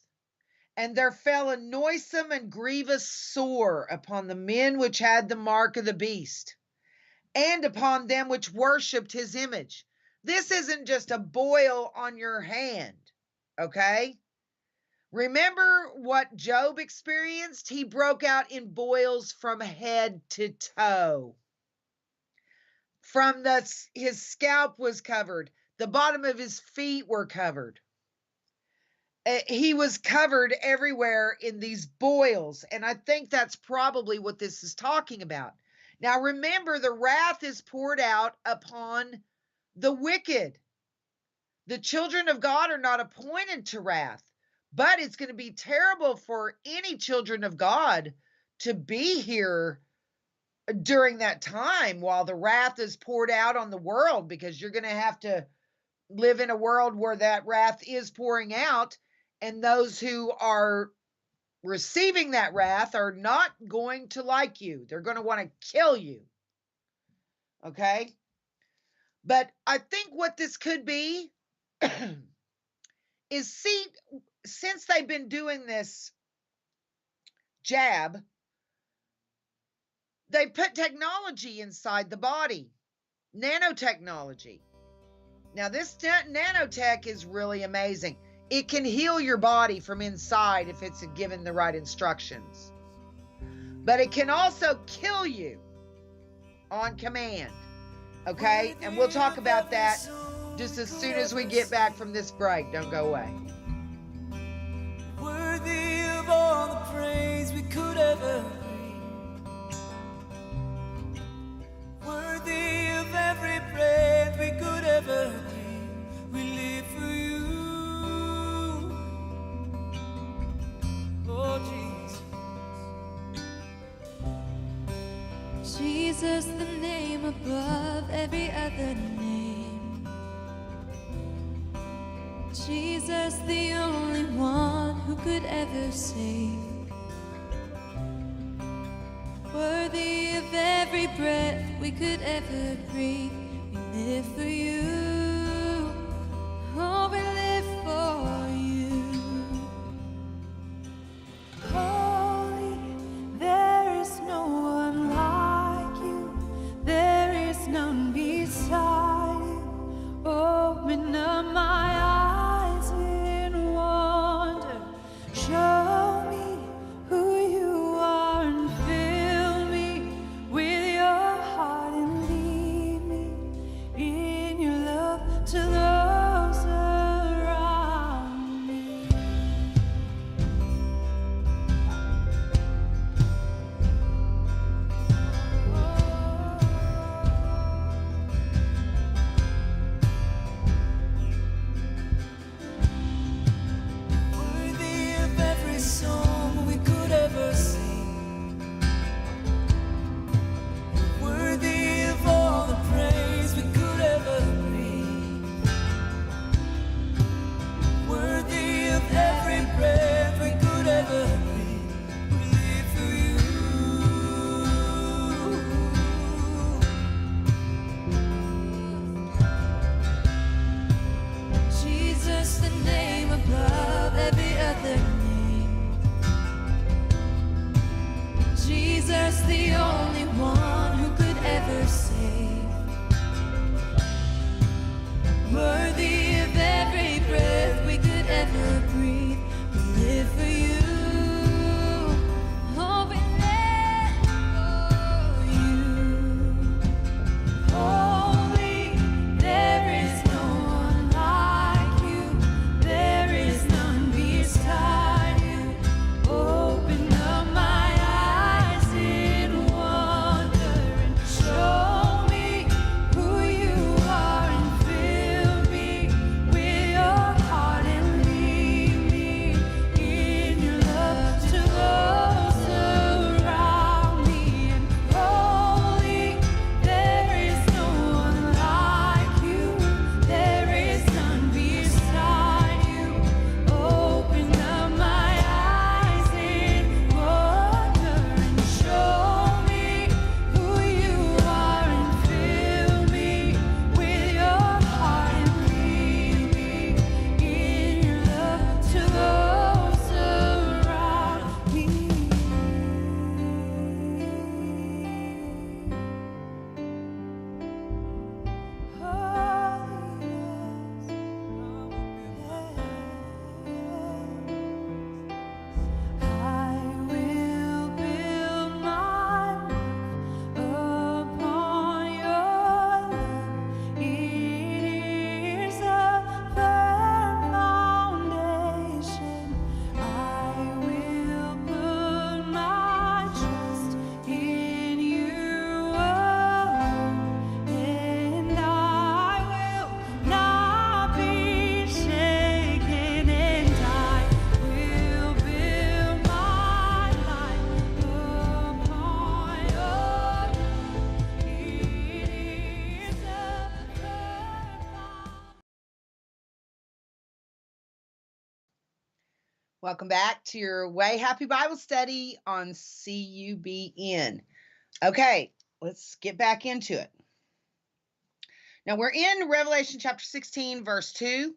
And there fell a noisome and grievous sore upon the men which had the mark of the beast, and upon them which worshipped his image. This isn't just a boil on your hand, okay? Remember what Job experienced? He broke out in boils from head to toe. His scalp was covered. The bottom of his feet were covered. He was covered everywhere in these boils. And I think that's probably what this is talking about. Now, remember, the wrath is poured out upon the wicked. The children of God are not appointed to wrath, but it's going to be terrible for any children of God to be here during that time while the wrath is poured out on the world, because you're going to have to live in a world where that wrath is pouring out, and those who are receiving that wrath are not going to like you. They're going to want to kill you. Okay? But I think what this could be is, see, since they've been doing this jab, they put technology inside the body, nanotechnology. Now, this nanotech is really amazing. It can heal your body from inside if it's given the right instructions. But it can also kill you on command. Okay? And we'll talk about that just as soon as we get back from this break. Don't go away. Worthy of all the praise we could ever bring. Worthy of every breath we could ever breathe. We live for you. Oh, Jesus. Jesus, the name above every other name. Jesus, the only one who could ever save. Worthy of every breath we could ever breathe. We live for you. Oh, we live for you. Holy, there is no one like you. There is none beside you. Open up my eyes in wonder. Show me who you are and fill me with your heart and lead me in your love to those around me. Worthy of every song we could ever sing. Worthy of all the praise we could ever bring. Worthy of every breath we could ever breathe. We live for you. Jesus, the name above every other name. Jesus, the only one who could ever save. Worthy of every breath we could ever breathe. We live for you. Oh, we live for you. Holy, there is no one like you. There is none beside you. Open up my eyes in wonder and show me who you are and fill me with your heart and lead me in your love to those around me. And holy, there is no one like you. There is none beside you. Open up my eyes in wonder and show me who you are and fill me with your heart and lead me in your love to those around me. I will build my life upon your love. It is a firm foundation. I will put my trust in you alone, and I will not be shaken, and I will build my life upon your love. It is a firm. Welcome back to your Way Happy Bible Study on CUBN. Okay, let's get back into it. Now we're in Revelation chapter 16, verse 2.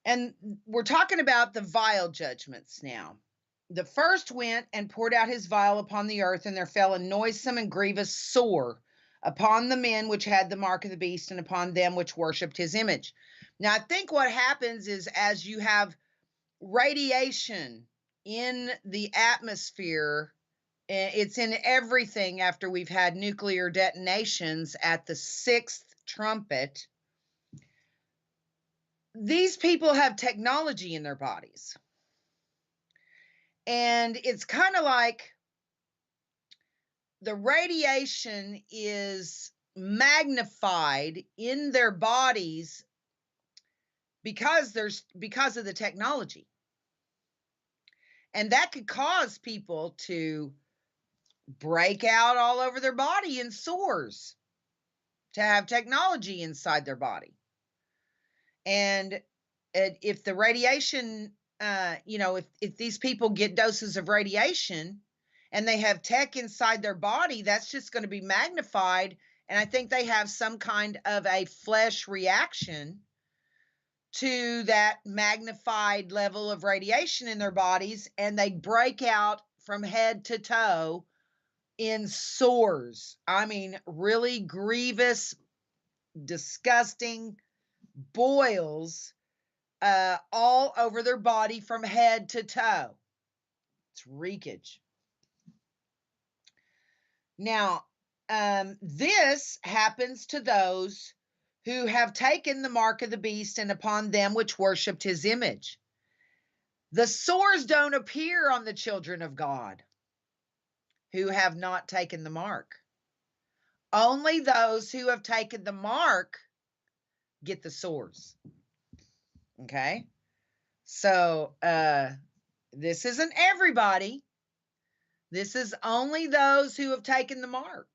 And we're talking about the vial judgments now. The first went and poured out his vial upon the earth, and there fell a noisome and grievous sore upon the men which had the mark of the beast and upon them which worshipped his image. Now, I think what happens is as you have radiation in the atmosphere, it's in everything after we've had nuclear detonations at the sixth trumpet. These people have technology in their bodies. And it's kind of like the radiation is magnified in their bodies because of the technology. And that could cause people to break out all over their body in sores, to have technology inside their body. And if the radiation, if these people get doses of radiation and they have tech inside their body, that's just going to be magnified. And I think they have some kind of a flesh reaction to that magnified level of radiation in their bodies, and they break out from head to toe in sores. I mean, really grievous, disgusting boils all over their body from head to toe. It's reekage. Now, this happens to those who have taken the mark of the beast and upon them which worshipped his image. The sores don't appear on the children of God who have not taken the mark. Only those who have taken the mark get the sores. Okay? So, this isn't everybody. This is only those who have taken the mark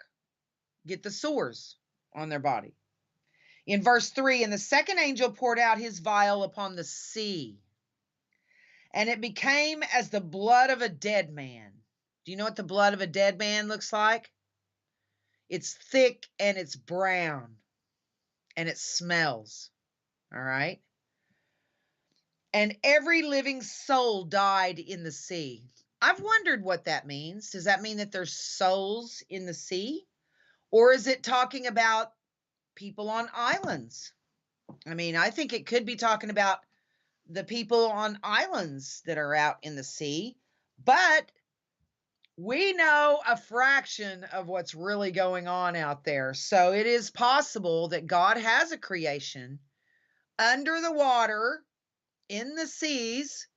get the sores on their body. In verse 3, and the second angel poured out his vial upon the sea, and it became as the blood of a dead man. Do you know what the blood of a dead man looks like? It's thick and it's brown and it smells. All right. And every living soul died in the sea. I've wondered what that means. Does that mean that there's souls in the sea? Or is it talking about people on islands? I mean, I think it could be talking about the people on islands that are out in the sea, but we know a fraction of what's really going on out there. So it is possible that God has a creation under the water in the seas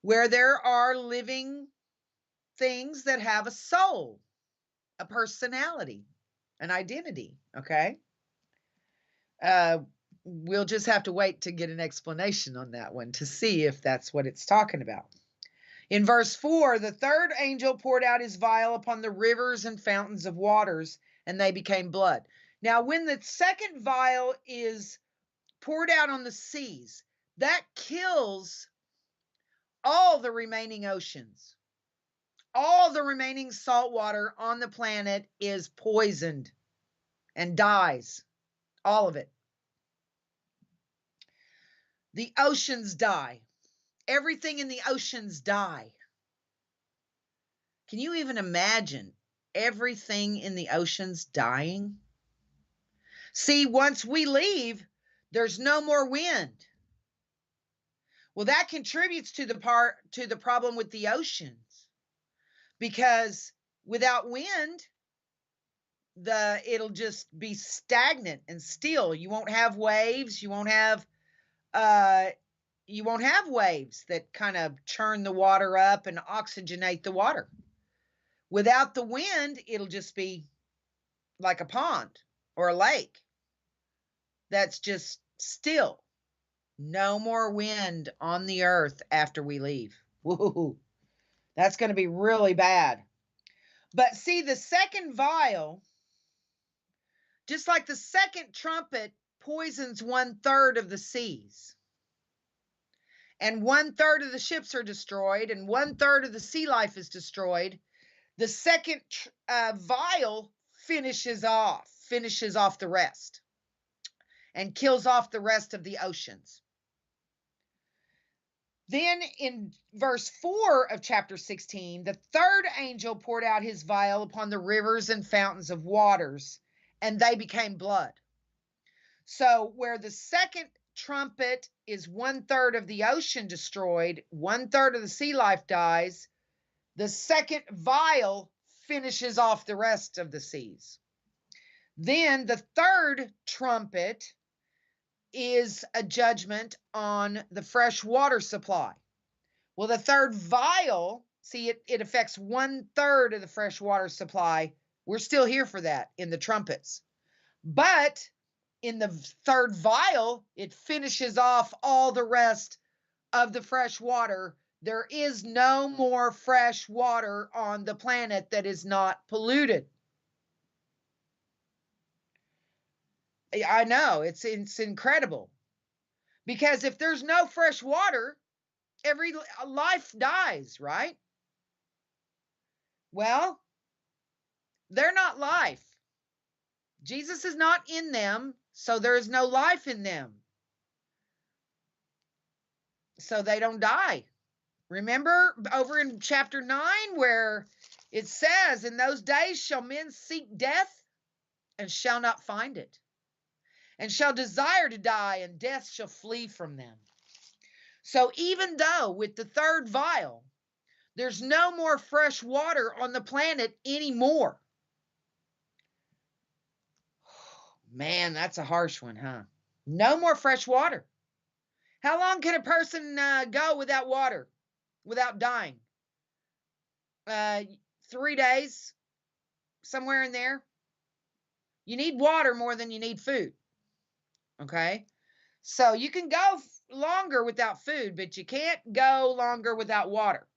where there are living things that have a soul, a personality, an identity. Okay. We'll just have to wait to get an explanation on that one to see if that's what it's talking about. In verse 4, the third angel poured out his vial upon the rivers and fountains of waters, and they became blood. Now, when the second vial is poured out on the seas, that kills all the remaining oceans. All the remaining salt water on the planet is poisoned and dies. All of it. The oceans die. Everything in the oceans die. Can you even imagine everything in the oceans dying? See, once we leave, there's no more wind. Well, that contributes to the problem with the oceans, because without wind, it'll just be stagnant and still. You won't have waves. You won't have waves that kind of churn the water up and oxygenate the water. Without the wind, it'll just be like a pond or a lake that's just still. No more wind on the earth after we leave. Woo, that's going to be really bad. But see, the second vial, just like the second trumpet, poisons 1/3 of the seas. And 1/3 of the ships are destroyed, and 1/3 of the sea life is destroyed. The second vial finishes off the rest and kills off the rest of the oceans. Then in verse 4 of chapter 16, the third angel poured out his vial upon the rivers and fountains of waters, and they became blood. So where the second trumpet is 1/3 of the ocean destroyed, 1/3 of the sea life dies, the second vial finishes off the rest of the seas. Then the third trumpet is a judgment on the fresh water supply. Well, the third vial, see, it affects 1/3 of the fresh water supply. We're still here for that in the trumpets. But in the third vial, it finishes off all the rest of the fresh water. There is no more fresh water on the planet that is not polluted. I know, it's incredible. Because if there's no fresh water, every life dies, right? Well, they're not life. Jesus is not in them, so there is no life in them. So they don't die. Remember over in chapter 9 where it says, in those days shall men seek death and shall not find it, and shall desire to die, and death shall flee from them. So even though with the third vial, there's no more fresh water on the planet anymore. Man, that's a harsh one, huh? No more fresh water. How long can a person go without water, without dying? 3 days, somewhere in there. You need water more than you need food. Okay? So you can go longer without food, but you can't go longer without water.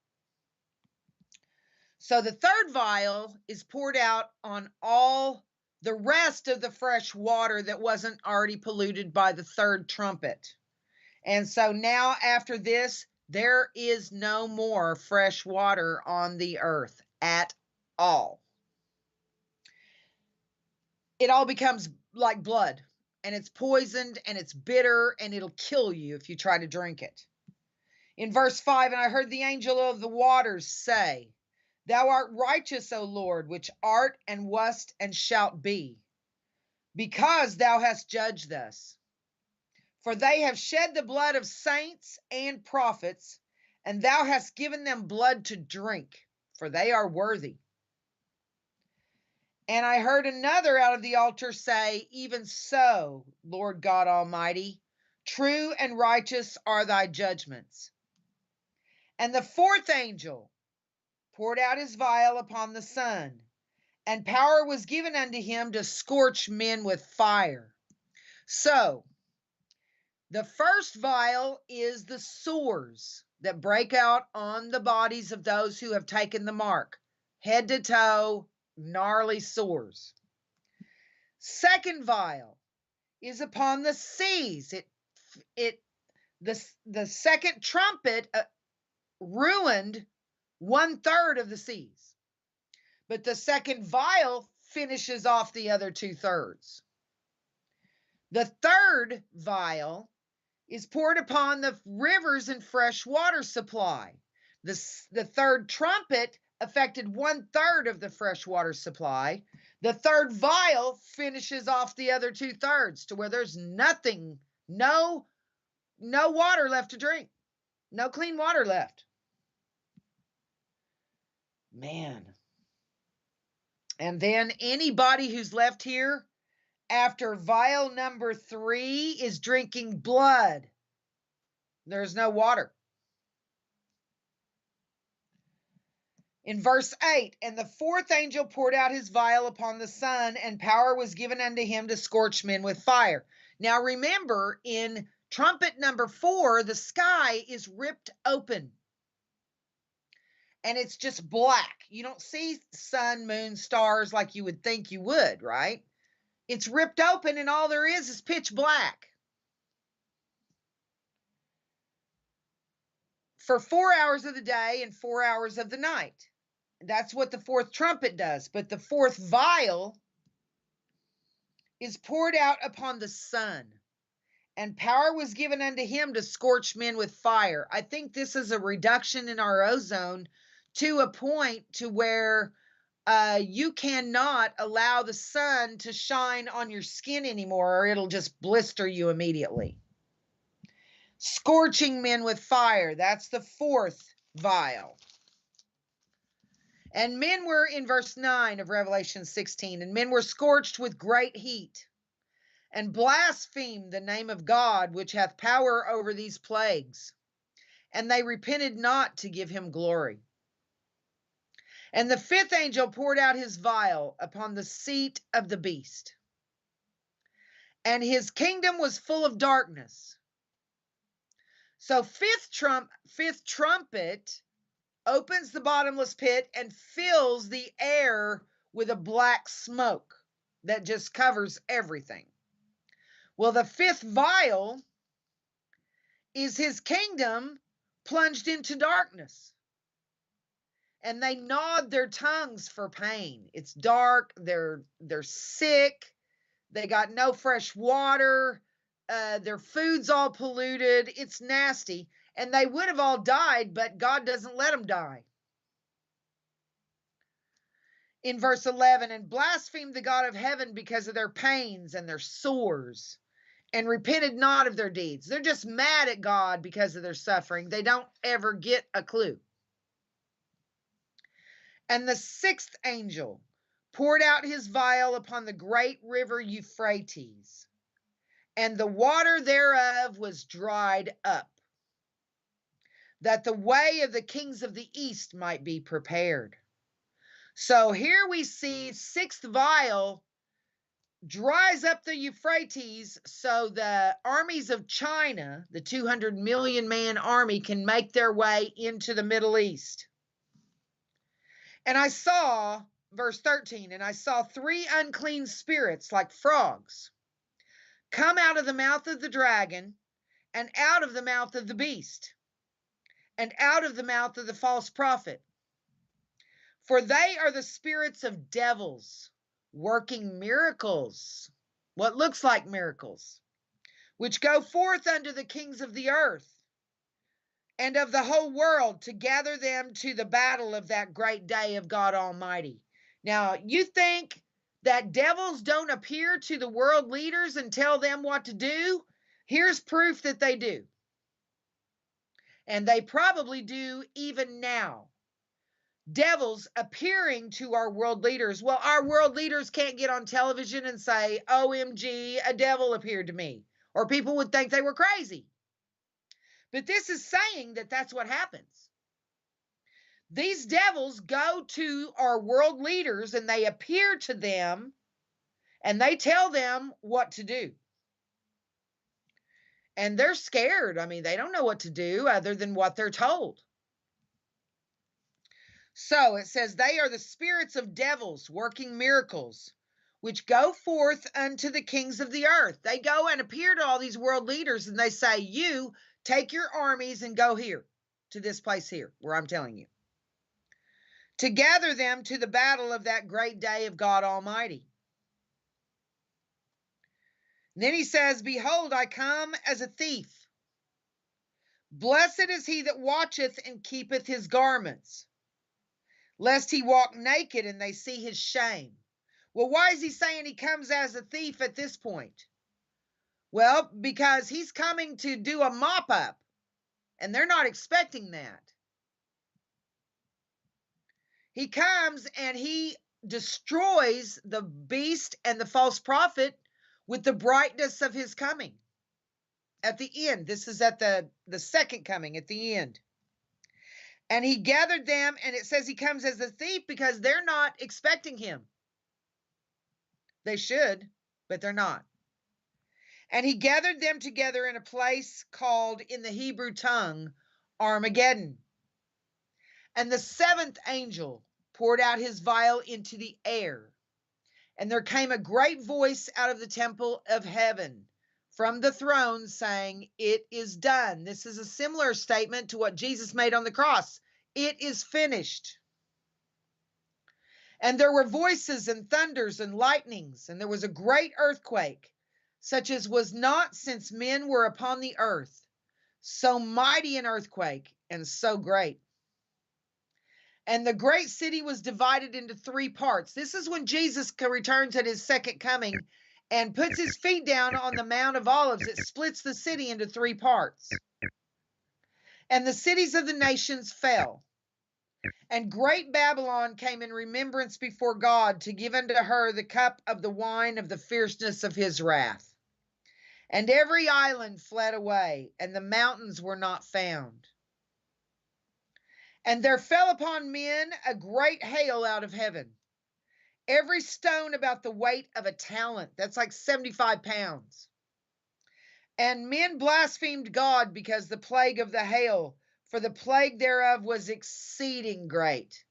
So the third vial is poured out on all the rest of the fresh water that wasn't already polluted by the third trumpet. And so now after this, there is no more fresh water on the earth at all. It all becomes like blood, and it's poisoned and it's bitter, and it'll kill you if you try to drink it. In verse 5, and I heard the angel of the waters say, Thou art righteous, O Lord, which art and wast and shalt be, because thou hast judged thus. For they have shed the blood of saints and prophets, and thou hast given them blood to drink, for they are worthy. And I heard another out of the altar say, Even so, Lord God Almighty, true and righteous are thy judgments. And the fourth angel poured out his vial upon the sun, and power was given unto him to scorch men with fire. So, the first vial is the sores that break out on the bodies of those who have taken the mark, head to toe, gnarly sores. Second vial is upon the seas. The second trumpet ruined 1/3 of the seas, but the second vial finishes off the other 2/3. The third vial is poured upon the rivers and fresh water supply. The third trumpet affected 1/3 of the fresh water supply. The third vial finishes off the other 2/3 to where there's nothing, no water left to drink, no clean water left. Man. And then anybody who's left here after vial number 3 is drinking blood. There's no water. In verse 8, and the fourth angel poured out his vial upon the sun, and power was given unto him to scorch men with fire. Now remember, in trumpet number 4, the sky is ripped open. And it's just black. You don't see sun, moon, stars like you would think you would, right? It's ripped open, and all there is pitch black. For 4 hours of the day and 4 hours of the night. That's what the fourth trumpet does. But the fourth vial is poured out upon the sun, and power was given unto him to scorch men with fire. I think this is a reduction in our ozone to a point to where you cannot allow the sun to shine on your skin anymore, or it'll just blister you immediately. Scorching men with fire. That's the fourth vial. And men were, in verse 9 of Revelation 16, and men were scorched with great heat, and blasphemed the name of God, which hath power over these plagues. And they repented not to give him glory. And the fifth angel poured out his vial upon the seat of the beast, and his kingdom was full of darkness. So fifth trumpet opens the bottomless pit and fills the air with a black smoke that just covers everything. Well, the fifth vial is his kingdom plunged into darkness. And they gnawed their tongues for pain. It's dark, they're sick, they got no fresh water, their food's all polluted, it's nasty. And they would have all died, but God doesn't let them die. In verse 11, and blasphemed the God of heaven because of their pains and their sores, and repented not of their deeds. They're just mad at God because of their suffering. They don't ever get a clue. And the sixth angel poured out his vial upon the great river Euphrates, and the water thereof was dried up, that the way of the kings of the east might be prepared. So here we see sixth vial dries up the Euphrates so the armies of China, the 200 million man army, can make their way into the Middle East. And I saw, verse 13, and I saw 3 unclean spirits like frogs come out of the mouth of the dragon, and out of the mouth of the beast, and out of the mouth of the false prophet. For they are the spirits of devils, working miracles, what looks like miracles, which go forth unto the kings of the earth and of the whole world, to gather them to the battle of that great day of God Almighty. Now, you think that devils don't appear to the world leaders and tell them what to do? Here's proof that they do. And they probably do even now. Devils appearing to our world leaders. Well, our world leaders can't get on television and say, OMG, a devil appeared to me. Or people would think they were crazy. But this is saying that that's what happens. These devils go to our world leaders and they appear to them and they tell them what to do. And they're scared. I mean, they don't know what to do other than what they're told. So it says, they are the spirits of devils working miracles, which go forth unto the kings of the earth. They go and appear to all these world leaders and they say, you take your armies and go here to this place here where I'm telling you, to gather them to the battle of that great day of God Almighty. And then he says, behold, I come as a thief. Blessed is he that watcheth and keepeth his garments, lest he walk naked and they see his shame. Well, why is he saying he comes as a thief at this point? Well, because he's coming to do a mop up, and they're not expecting that. He comes and he destroys the beast and the false prophet with the brightness of his coming. At the end, this is at the second coming, at the end. And he gathered them, and it says he comes as a thief because they're not expecting him. They should, but they're not. And he gathered them together in a place called in the Hebrew tongue Armageddon. And the seventh angel poured out his vial into the air. And there came a great voice out of the temple of heaven from the throne saying, it is done. This is a similar statement to what Jesus made on the cross. It is finished. And there were voices and thunders and lightnings, and there was a great earthquake, such as was not since men were upon the earth. So mighty an earthquake, and so great. And the great city was divided into 3 parts. This is when Jesus returns at his second coming and puts his feet down on the Mount of Olives. It splits the city into 3 parts. And the cities of the nations fell. And great Babylon came in remembrance before God to give unto her the cup of the wine of the fierceness of his wrath. And every island fled away, and the mountains were not found. And there fell upon men a great hail out of heaven, every stone about the weight of a talent. That's like 75 pounds. And men blasphemed God because the plague of the hail, for the plague thereof was exceeding great.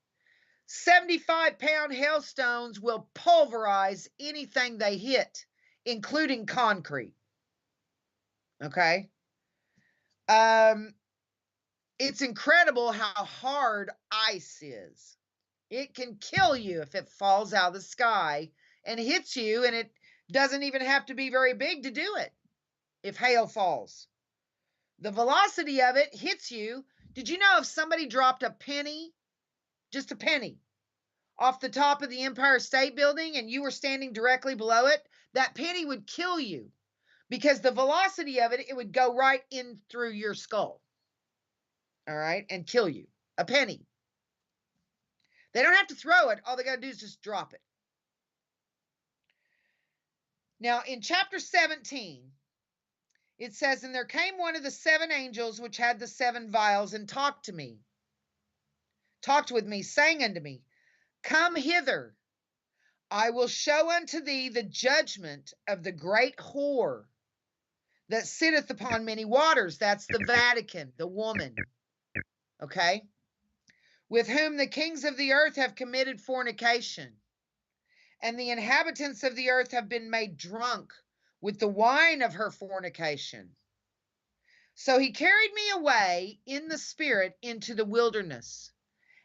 75-pound hailstones will pulverize anything they hit, including concrete. Okay? It's incredible how hard ice is. It can kill you if it falls out of the sky and hits you, and it doesn't even have to be very big to do it. If hail falls, the velocity of it hits you. Did you know if somebody dropped a penny, just a penny, off the top of the Empire State Building and you were standing directly below it, that penny would kill you because the velocity of it would go right in through your skull. All right, and kill you. A penny. They don't have to throw it. All they got to do is just drop it. Now, in chapter 17, it says, "And there came one of the 7 angels which had the 7 vials, and talked with me, saying unto me, Come hither, I will show unto thee the judgment of the great whore that sitteth upon many waters." That's the Vatican, the woman. Okay? "With whom the kings of the earth have committed fornication, and the inhabitants of the earth have been made drunk with the wine of her fornication. So he carried me away in the spirit into the wilderness,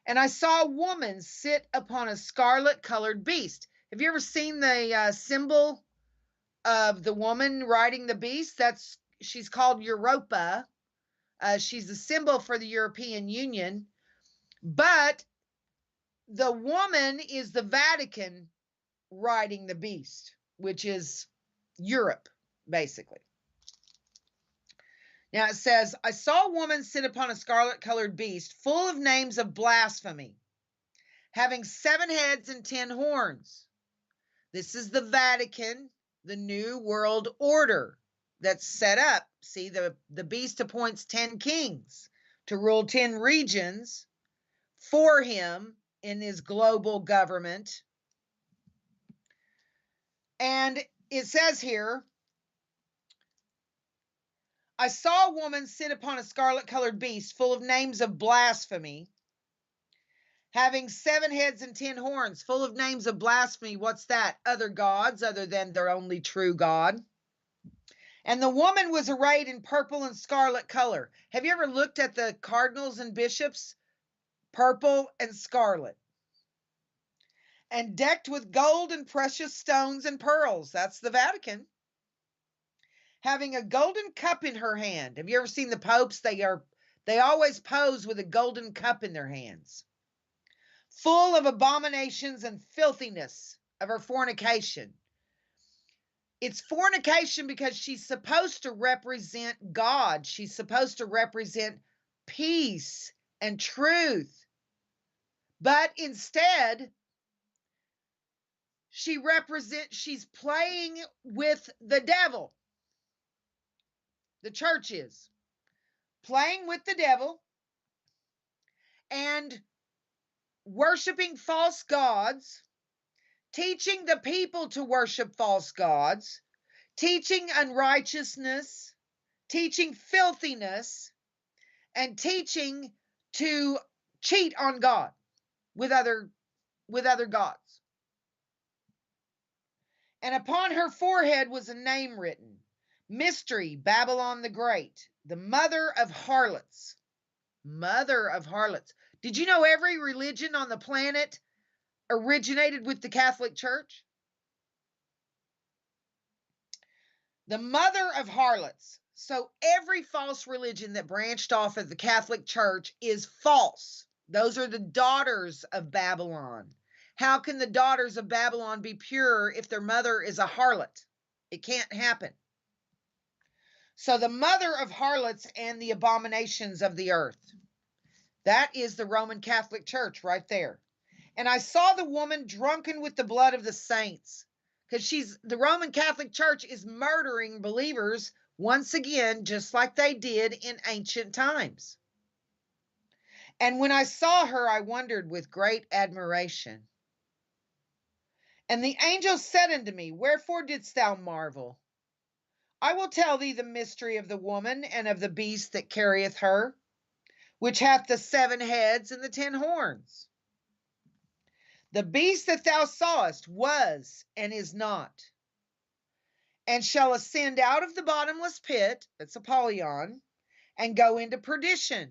and I saw a woman sit upon a scarlet-colored beast." Have you ever seen the symbol of the woman riding the beast? She's called Europa. She's a symbol for the European Union, but the woman is the Vatican riding the beast, which is Europe, basically. Now it says, "I saw a woman sit upon a scarlet-colored beast, full of names of blasphemy, having 7 heads and 10 horns." This is the Vatican, the New World Order that's set up. See, the beast appoints 10 kings to rule 10 regions for him in his global government. And it says here, "I saw a woman sit upon a scarlet-colored beast full of names of blasphemy, having 7 heads and 10 horns." Full of names of blasphemy. What's that? Other gods other than their only true God. "And the woman was arrayed in purple and scarlet color." Have you ever looked at the cardinals and bishops? Purple and scarlet. "And decked with gold and precious stones and pearls." That's the Vatican. "Having a golden cup in her hand." Have you ever seen the popes? They always pose with a golden cup in their hands. "Full of abominations and filthiness of her fornication." It's fornication because she's supposed to represent God. She's supposed to represent peace and truth. But instead, she's playing with the devil. The church is playing with the devil and worshiping false gods, teaching the people to worship false gods, teaching unrighteousness, teaching filthiness, and teaching to cheat on God with other gods. "And upon her forehead was a name written, Mystery, Babylon the Great, the mother of harlots." Mother of harlots. Did you know every religion on the planet originated with the Catholic Church? The mother of harlots. So every false religion that branched off of the Catholic Church is false. Those are the daughters of Babylon. How can the daughters of Babylon be pure if their mother is a harlot? It can't happen. So the mother of harlots and the abominations of the earth. That is the Roman Catholic Church right there. "And I saw the woman drunken with the blood of the saints." Because the Roman Catholic Church is murdering believers once again, just like they did in ancient times. "And when I saw her, I wondered with great admiration. And the angel said unto me, Wherefore didst thou marvel? I will tell thee the mystery of the woman and of the beast that carrieth her, which hath the 7 heads and the 10 horns. The beast that thou sawest was and is not, and shall ascend out of the bottomless pit," that's Apollyon, and go into perdition.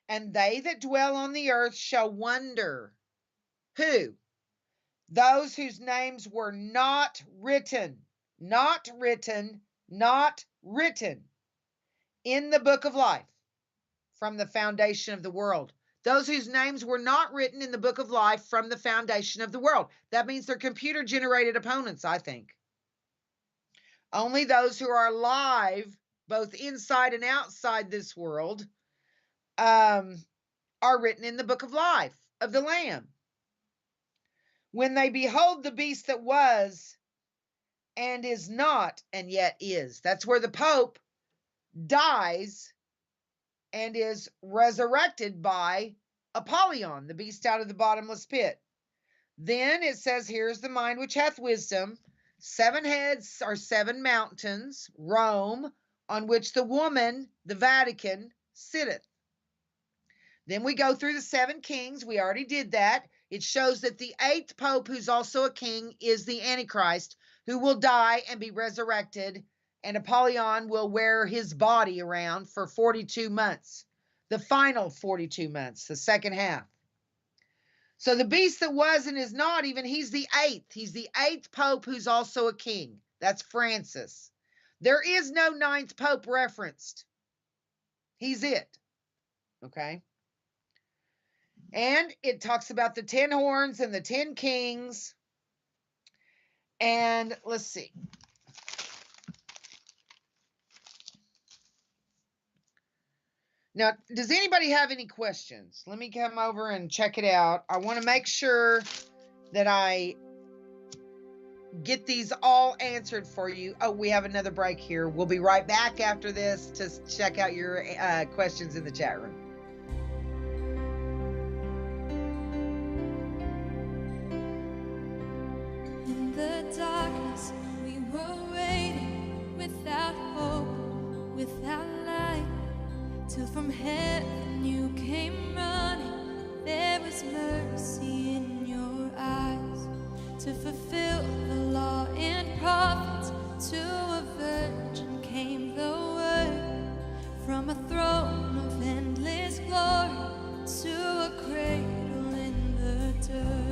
And they that dwell on the earth shall wonder. Who? Those whose names were not written, not written, not written in the book of life from the foundation of the world. Those whose names were not written in the book of life from the foundation of the world. That means they're computer generated opponents, I think. Only those who are alive, both inside and outside this world, are written in the book of life of the Lamb. When they behold the beast that was and is not and yet is. That's where the Pope dies and is resurrected by Apollyon, the beast out of the bottomless pit. Then it says, here's the mind which hath wisdom. 7 heads are 7 mountains, Rome, on which the woman, the Vatican, sitteth. Then we go through the 7 kings. We already did that. It shows that the 8th Pope, who's also a king, is the Antichrist, who will die and be resurrected, and Apollyon will wear his body around for 42 months, the final 42 months, the second half. So the beast that was and is not, even he's the 8th. He's the 8th Pope who's also a king. That's Francis. There is no 9th Pope referenced. He's it. Okay? And it talks about the 10 horns and the 10 kings. And let's see. Now, does anybody have any questions? Let me come over and check it out. I want to make sure that I get these all answered for you. Oh, we have another break here. We'll be right back after this to check out your questions in the chat room. In the darkness, we were waiting without hope, without light, till from heaven you came running. There was mercy in your eyes to fulfill the law and prophets. To a virgin came the word, from a throne of endless glory to a cradle in the dirt.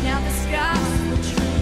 Now the skies will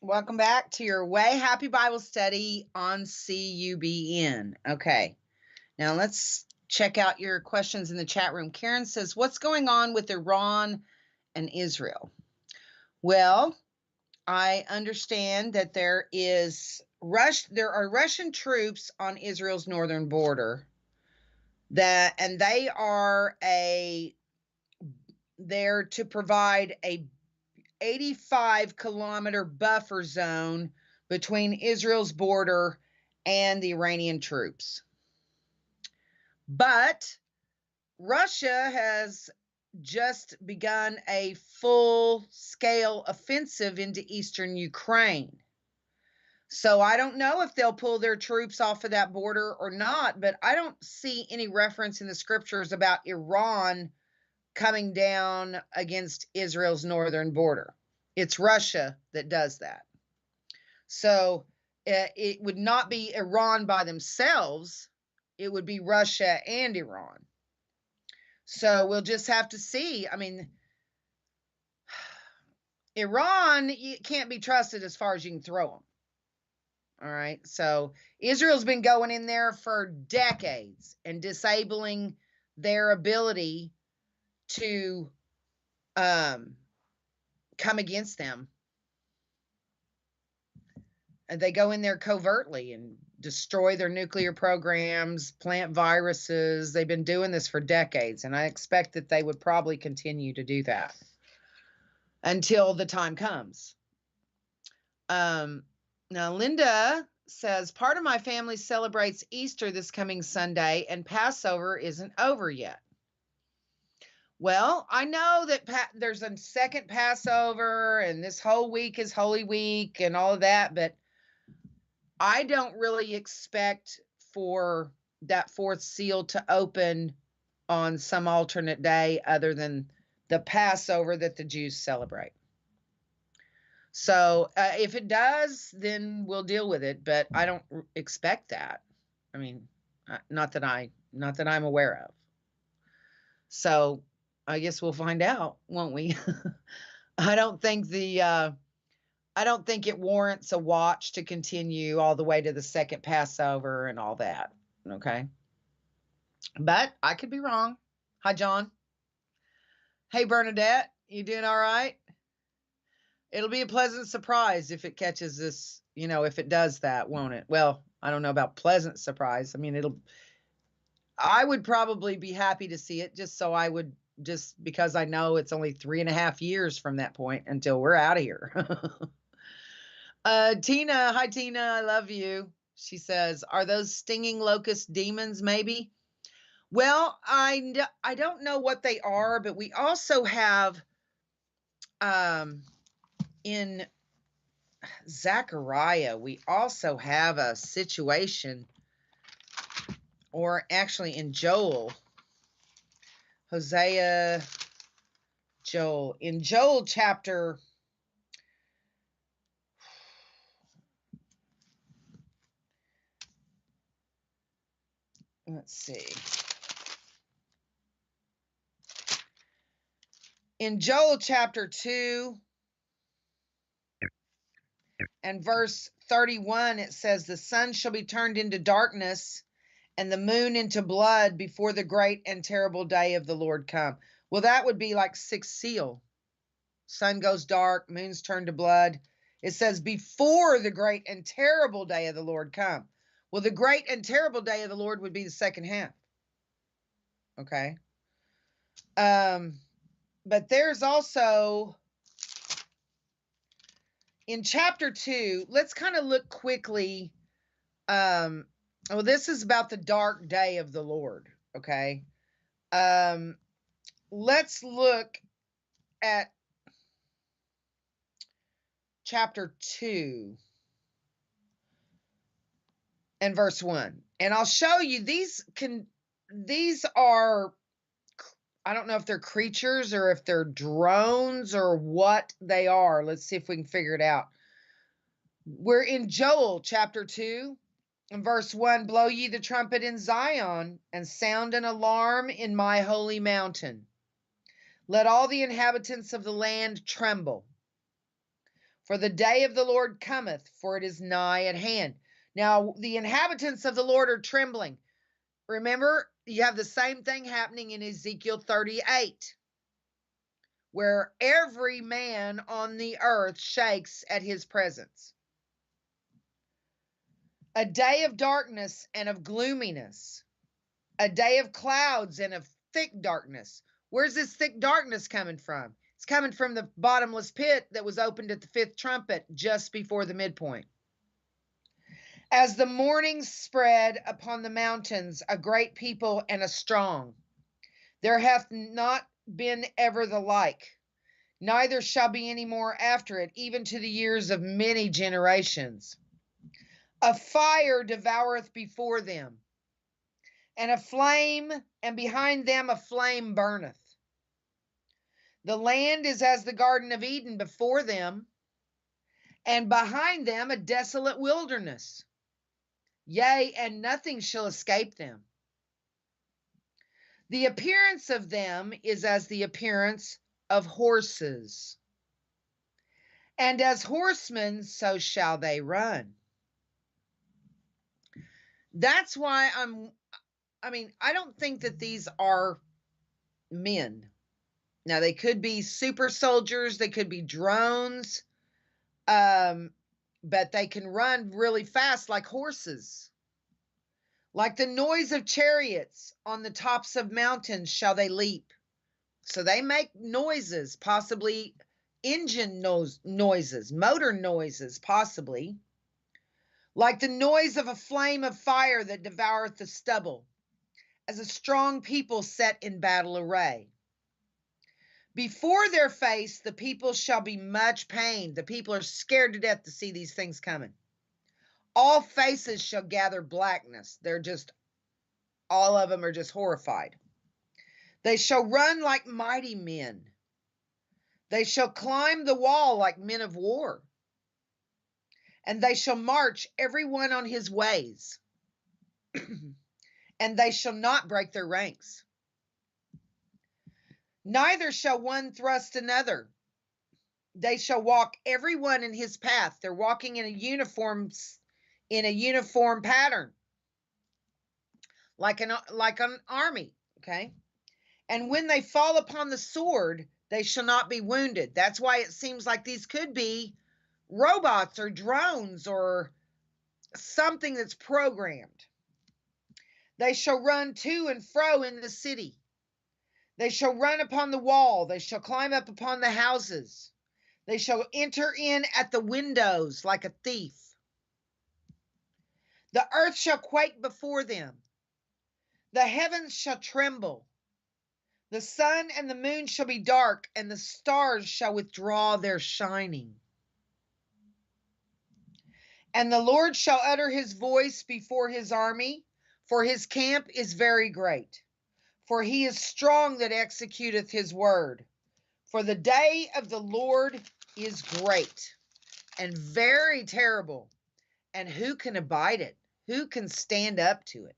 Welcome back to your Way Happy Bible Study on CUBN. Okay, now let's check out your questions in the chat room. Karen says, what's going on with Iran and Israel? Well, I understand that there are Russian troops on Israel's northern border and they are there to provide a 85-kilometer buffer zone between Israel's border and the Iranian troops. But Russia has just begun a full-scale offensive into eastern Ukraine. So I don't know if they'll pull their troops off of that border or not, but I don't see any reference in the scriptures about Iran coming down against Israel's northern border. It's Russia that does that. So it would not be Iran by themselves. It would be Russia and Iran. So we'll just have to see. I mean, Iran can't be trusted as far as you can throw them. All right. So Israel's been going in there for decades and disabling their ability to come against them. And they go in there covertly and destroy their nuclear programs, plant viruses. They've been doing this for decades, and I expect that they would probably continue to do that until the time comes. Now, Linda says, part of my family celebrates Easter this coming Sunday, and Passover isn't over yet. Well, I know that there's a second Passover, and this whole week is Holy Week and all of that, but I don't really expect for that fourth seal to open on some alternate day other than the Passover that the Jews celebrate. So if it does, then we'll deal with it, but I don't expect that. I mean, not that I'm aware of. So I guess we'll find out, won't we? I don't think it warrants a watch to continue all the way to the second Passover and all that. Okay. But I could be wrong. Hi, John. Hey, Bernadette, you doing all right? It'll be a pleasant surprise if it catches this, if it does that, won't it? Well, I don't know about pleasant surprise. I mean, I would probably be happy to see it just because I know it's only 3.5 years from that point until we're out of here. Tina, hi Tina, I love you. She says, are those stinging locust demons maybe? Well, I don't know what they are, but we also have in Zechariah, we in Joel, in Joel chapter, let's see. In Joel chapter 2 and verse 31, it says, the sun shall be turned into darkness and the moon into blood before the great and terrible day of the Lord come. Well, that would be like sixth seal. Sun goes dark, moon's turned to blood. It says before the great and terrible day of the Lord come. Well, the great and terrible day of the Lord would be the second half. Okay. But there's also, in chapter 2, let's kind of look quickly. This is about the dark day of the Lord, okay? Let's look at chapter 2 and verse 1. And I'll show you, these are, I don't know if they're creatures or if they're drones or what they are. Let's see if we can figure it out. We're in Joel chapter 2 and verse 1. Blow ye the trumpet in Zion and sound an alarm in my holy mountain. Let all the inhabitants of the land tremble. For the day of the Lord cometh, for it is nigh at hand. Now, the inhabitants of the Lord are trembling. Remember, you have the same thing happening in Ezekiel 38, where every man on the earth shakes at his presence. A day of darkness and of gloominess, a day of clouds and of thick darkness. Where's this thick darkness coming from? It's coming from the bottomless pit that was opened at the fifth trumpet just before the midpoint. As the morning spread upon the mountains, a great people and a strong, there hath not been ever the like, neither shall be any more after it, even to the years of many generations. A fire devoureth before them, and a flame, and behind them a flame burneth. The land is as the Garden of Eden before them, and behind them a desolate wilderness. Yea, and nothing shall escape them. The appearance of them is as the appearance of horses, and as horsemen so shall they run. That's why I don't think that these are men. Now, they could be super soldiers, they could be drones, but they can run really fast like horses. Like the noise of chariots on the tops of mountains shall they leap. So they make noises, possibly engine noises, motor noises, possibly. Like the noise of a flame of fire that devoureth the stubble, as a strong people set in battle array. Before their face, the people shall be much pained. The people are scared to death to see these things coming. All faces shall gather blackness. All of them are just horrified. They shall run like mighty men. They shall climb the wall like men of war. And they shall march every one on his ways. And they shall not break their ranks. Neither shall one thrust another. They shall walk every one in his path. They're walking in a uniform pattern, like an army, okay? And when they fall upon the sword, they shall not be wounded. That's why it seems like these could be robots or drones or something that's programmed. They shall run to and fro in the city. They shall run upon the wall. They shall climb up upon the houses. They shall enter in at the windows like a thief. The earth shall quake before them. The heavens shall tremble. The sun and the moon shall be dark, and the stars shall withdraw their shining. And the Lord shall utter his voice before his army, for his camp is very great. For he is strong that executeth his word. For the day of the Lord is great and very terrible. And who can abide it? Who can stand up to it?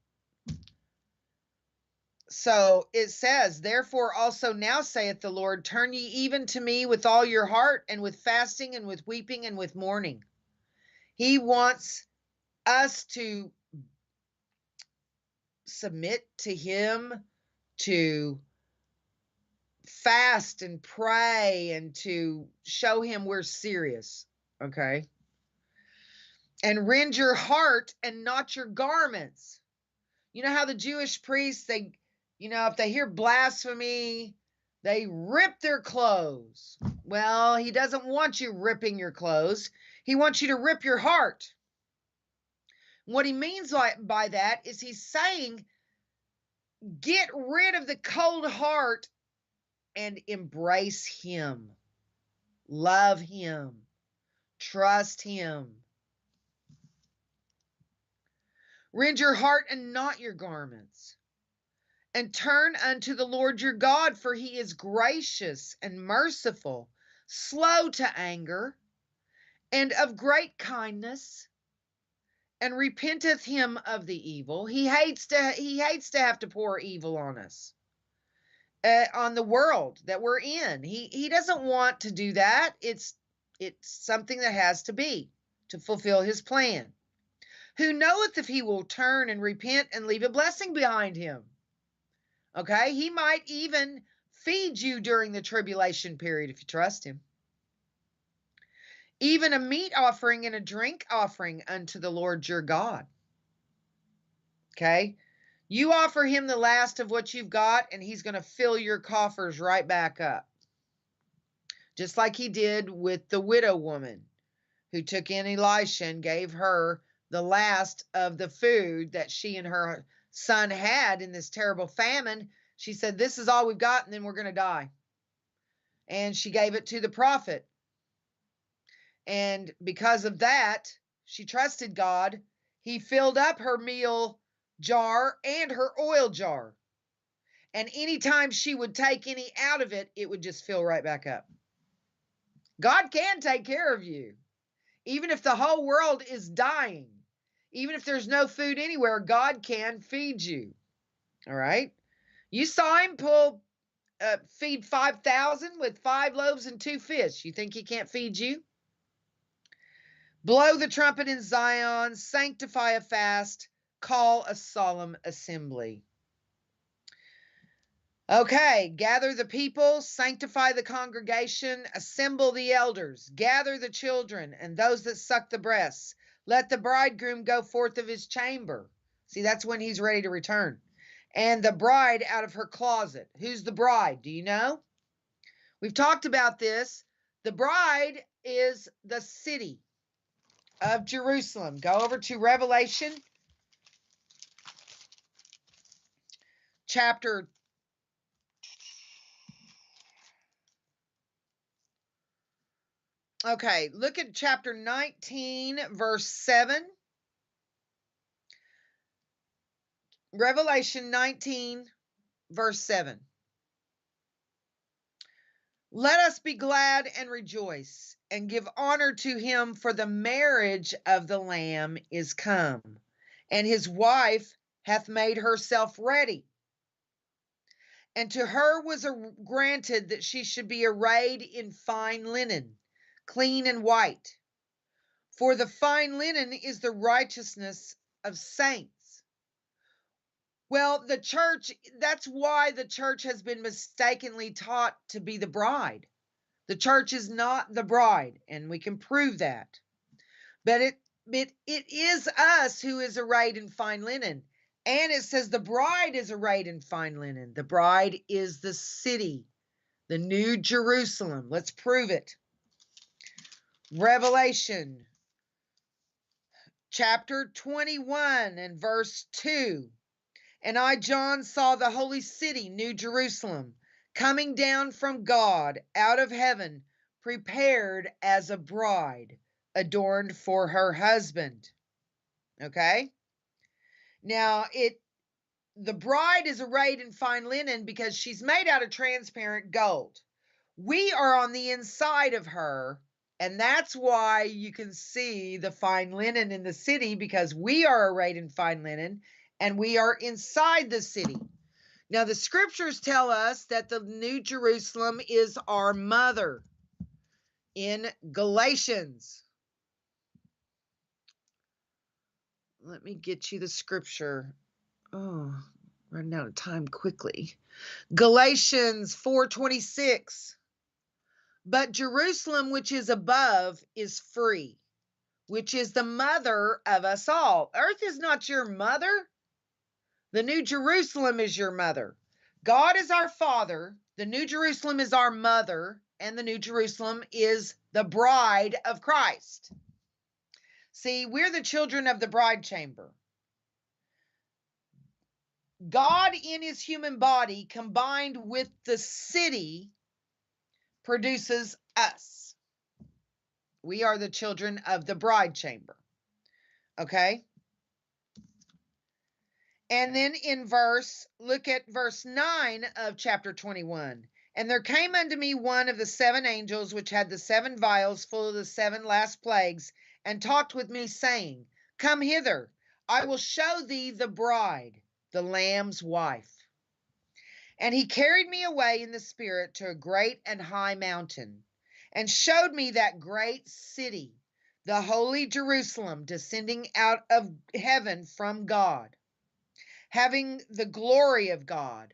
So it says, therefore also now saith the Lord, turn ye even to me with all your heart, and with fasting, and with weeping, and with mourning. He wants us to submit to him, to fast and pray, and to show him we're serious, okay? And rend your heart and not your garments. You know how the Jewish priests, if they hear blasphemy, they rip their clothes. Well, he doesn't want you ripping your clothes. He wants you to rip your heart. What he means by that is he's saying, get rid of the cold heart and embrace him. Love him. Trust him. Rend your heart and not your garments. And turn unto the Lord your God, for he is gracious and merciful, slow to anger, and of great kindness, and repenteth him of the evil. He hates to have to pour evil on us, on the world that we're in. He doesn't want to do that. It's It's something that has to be to fulfill his plan. Who knoweth if he will turn and repent and leave a blessing behind him? Okay, he might even feed you during the tribulation period if you trust him. Even a meat offering and a drink offering unto the Lord your God. Okay, you offer him the last of what you've got, and he's going to fill your coffers right back up. Just like he did with the widow woman who took in Elisha and gave her the last of the food that she and her son had in this terrible famine. She said, this is all we've got, and then we're going to die. And she gave it to the prophet. And because of that, she trusted God. He filled up her meal jar and her oil jar. And anytime she would take any out of it, it would just fill right back up. God can take care of you. Even if the whole world is dying, even if there's no food anywhere, God can feed you. All right. You saw him feed 5,000 with 5 loaves and 2 fish. You think he can't feed you? Blow the trumpet in Zion, sanctify a fast, call a solemn assembly. Okay, gather the people, sanctify the congregation, assemble the elders, gather the children and those that suck the breasts. Let the bridegroom go forth of his chamber. See, that's when he's ready to return. And the bride out of her closet. Who's the bride? Do you know? We've talked about this. The bride is the city of Jerusalem. Go over to Revelation chapter 19. Look at chapter 19, verse 7. Revelation 19, verse 7. Let us be glad and rejoice and give honor to him, for the marriage of the Lamb is come, and his wife hath made herself ready. And to her was granted that she should be arrayed in fine linen, clean and white. For the fine linen is the righteousness of saints. Well, the church, that's why the church has been mistakenly taught to be the bride. The church is not the bride, and we can prove that. But it is us who is arrayed in fine linen. And it says the bride is arrayed in fine linen. The bride is the city, the new Jerusalem. Let's prove it. Revelation chapter 21 and verse 2. And I, John, saw the holy city, New Jerusalem, coming down from God out of heaven, prepared as a bride, adorned for her husband. Okay? Now, the bride is arrayed in fine linen because she's made out of transparent gold. We are on the inside of her, and that's why you can see the fine linen in the city, because we are arrayed in fine linen, and we are inside the city. Now, the scriptures tell us that the New Jerusalem is our mother in Galatians. Let me get you the scripture. Oh, running out of time quickly. Galatians 4:26. But Jerusalem, which is above, is free, which is the mother of us all. Earth is not your mother. The New Jerusalem is your mother. God is our father. The New Jerusalem is our mother. And the New Jerusalem is the bride of Christ. See, we're the children of the bride chamber. God in his human body combined with the city produces us. We are the children of the bride chamber. Okay? And then look at verse 9 of chapter 21. And there came unto me one of the 7 angels which had the 7 vials full of the 7 last plagues, and talked with me, saying, Come hither, I will show thee the bride, the Lamb's wife. And he carried me away in the spirit to a great and high mountain, and showed me that great city, the holy Jerusalem, descending out of heaven from God, having the glory of God.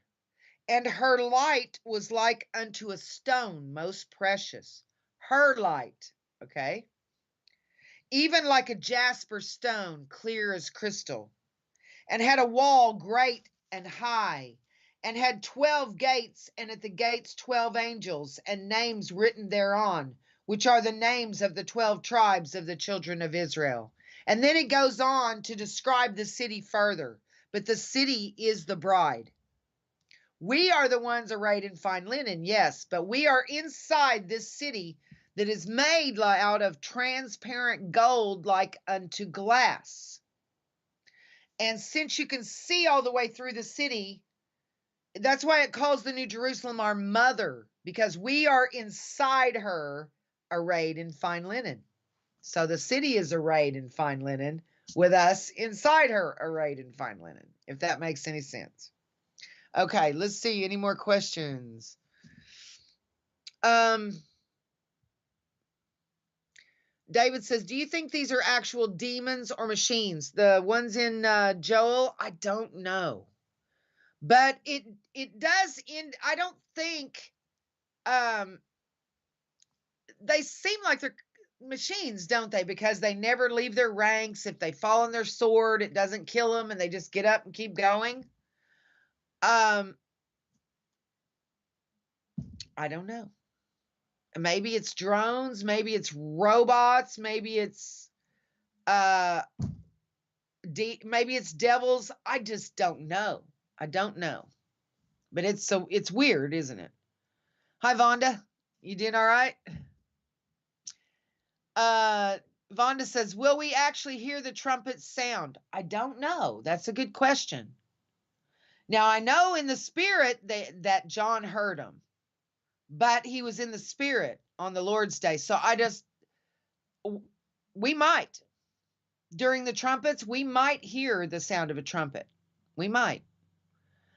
And her light was like unto a stone most precious. Her light, okay? Even like a jasper stone, clear as crystal, and had a wall great and high, and had 12 gates, and at the gates 12 angels, and names written thereon, which are the names of the 12 tribes of the children of Israel. And then it goes on to describe the city further, but the city is the bride. We are the ones arrayed in fine linen, yes, but we are inside this city that is made out of transparent gold like unto glass. And since you can see all the way through the city, that's why it calls the New Jerusalem our mother, because we are inside her arrayed in fine linen. So the city is arrayed in fine linen with us inside her arrayed in fine linen, if that makes any sense. Okay, let's see. Any more questions? David says, do you think these are actual demons or machines? The ones in Joel? I don't know. But it does end. I don't think they seem like they're machines, don't they? Because they never leave their ranks. If they fall on their sword, it doesn't kill them and they just get up and keep going. I don't know. Maybe it's drones, maybe it's robots, maybe it's maybe it's devils. I just don't know. I don't know. But it's weird, isn't it? Hi, Vonda. You doing all right? Vonda says, will we actually hear the trumpet sound? I don't know. That's a good question. Now, I know in the spirit that John heard them, but he was in the spirit on the Lord's Day. So we might, during the trumpets, we might hear the sound of a trumpet. We might.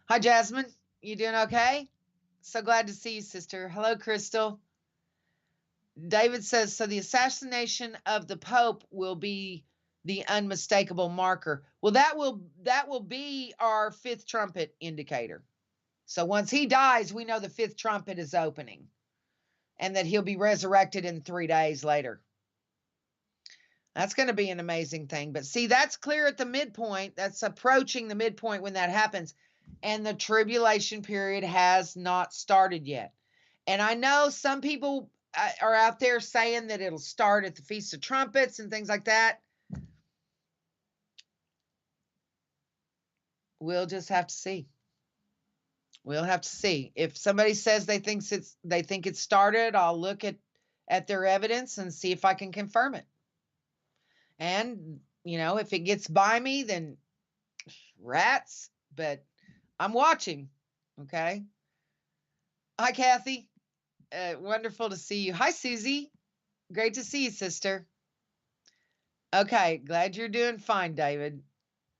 Hi, Jasmine. You doing okay? So glad to see you, sister. Hello, Crystal. David says, so the assassination of the Pope will be the unmistakable marker. Well, that will be our fifth trumpet indicator. So once he dies, we know the fifth trumpet is opening and that he'll be resurrected in 3 days later. That's going to be an amazing thing. But see, that's clear at the midpoint. That's approaching the midpoint when that happens. And the tribulation period has not started yet. And I know some people are out there saying that it'll start at the Feast of Trumpets and things like that. We'll just have to see. We'll have to see. If somebody says they think it started, I'll look at their evidence and see if I can confirm it. And, if it gets by me, then rats, but I'm watching. Okay. Hi, Kathy. Wonderful to see you. Hi, Susie. Great to see you, sister. Okay, glad you're doing fine, David.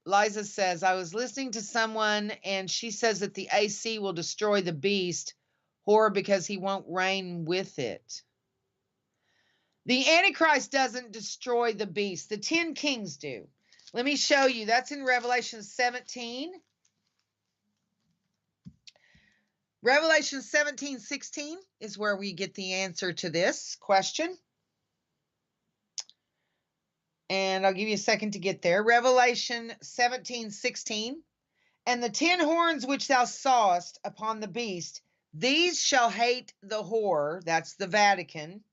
Liza says, I was listening to someone and she says that the AC will destroy the beast, horror, because he won't reign with it. The Antichrist doesn't destroy the beast. The 10 kings do. Let me show you. That's in Revelation 17. Revelation 17:16 is where we get the answer to this question. And I'll give you a second to get there. Revelation 17:16. And the 10 horns which thou sawest upon the beast, these shall hate the whore, that's the Vatican,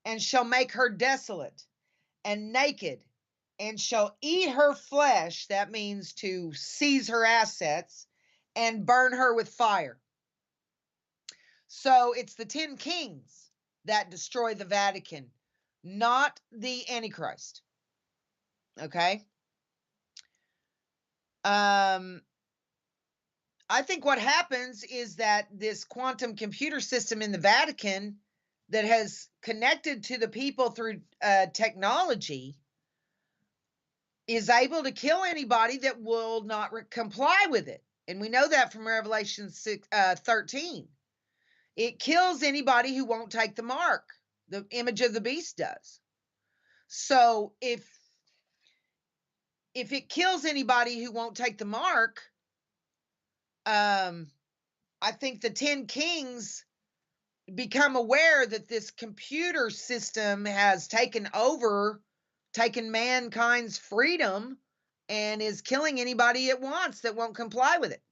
and shall make her desolate and naked, and shall eat her flesh, that means to seize her assets, and burn her with fire. So it's the 10 kings that destroy the Vatican, not the Antichrist. Okay? I think what happens is that this quantum computer system in the Vatican that has connected to the people through technology is able to kill anybody that will not comply with it. And we know that from Revelation 13. It kills anybody who won't take the mark. The image of the beast does. So if it kills anybody who won't take the mark, I think the 10 kings become aware that this computer system has taken mankind's freedom and is killing anybody it wants that won't comply with it.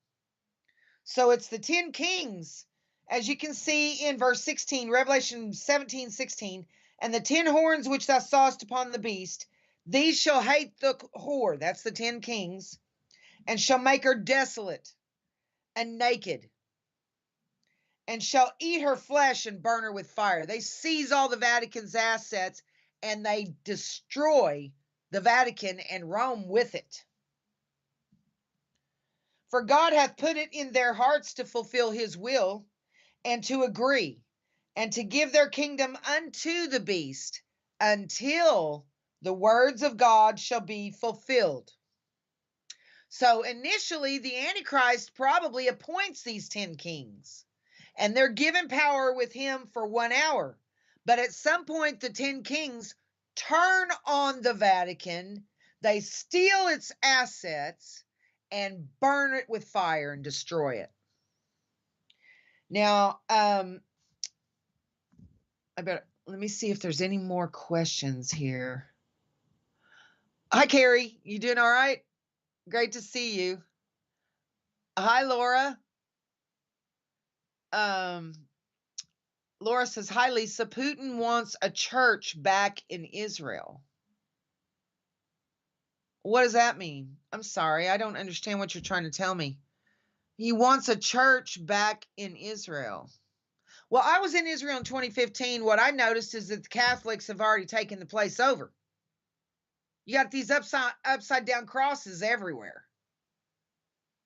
So it's the 10 kings, as you can see in verse 16, Revelation 17:16, and the 10 horns which thou sawest upon the beast, these shall hate the whore, that's the 10 kings, and shall make her desolate and naked, and shall eat her flesh and burn her with fire. They seize all the Vatican's assets and they destroy the Vatican and Rome with it. For God hath put it in their hearts to fulfill his will, and to agree, and to give their kingdom unto the beast, until the words of God shall be fulfilled. So initially, the Antichrist probably appoints these 10 kings, and they're given power with him for 1 hour. But at some point, the 10 kings turn on the Vatican, they steal its assets, and burn it with fire and destroy it. Now, let me see if there's any more questions here. Hi, Carrie. You doing all right? Great to see you. Hi, Laura. Laura says, hi, Lisa. Putin wants a church back in Israel. What does that mean? I'm sorry. I don't understand what you're trying to tell me. He wants a church back in Israel. Well, I was in Israel in 2015. What I noticed is that the Catholics have already taken the place over. You got these upside down crosses everywhere.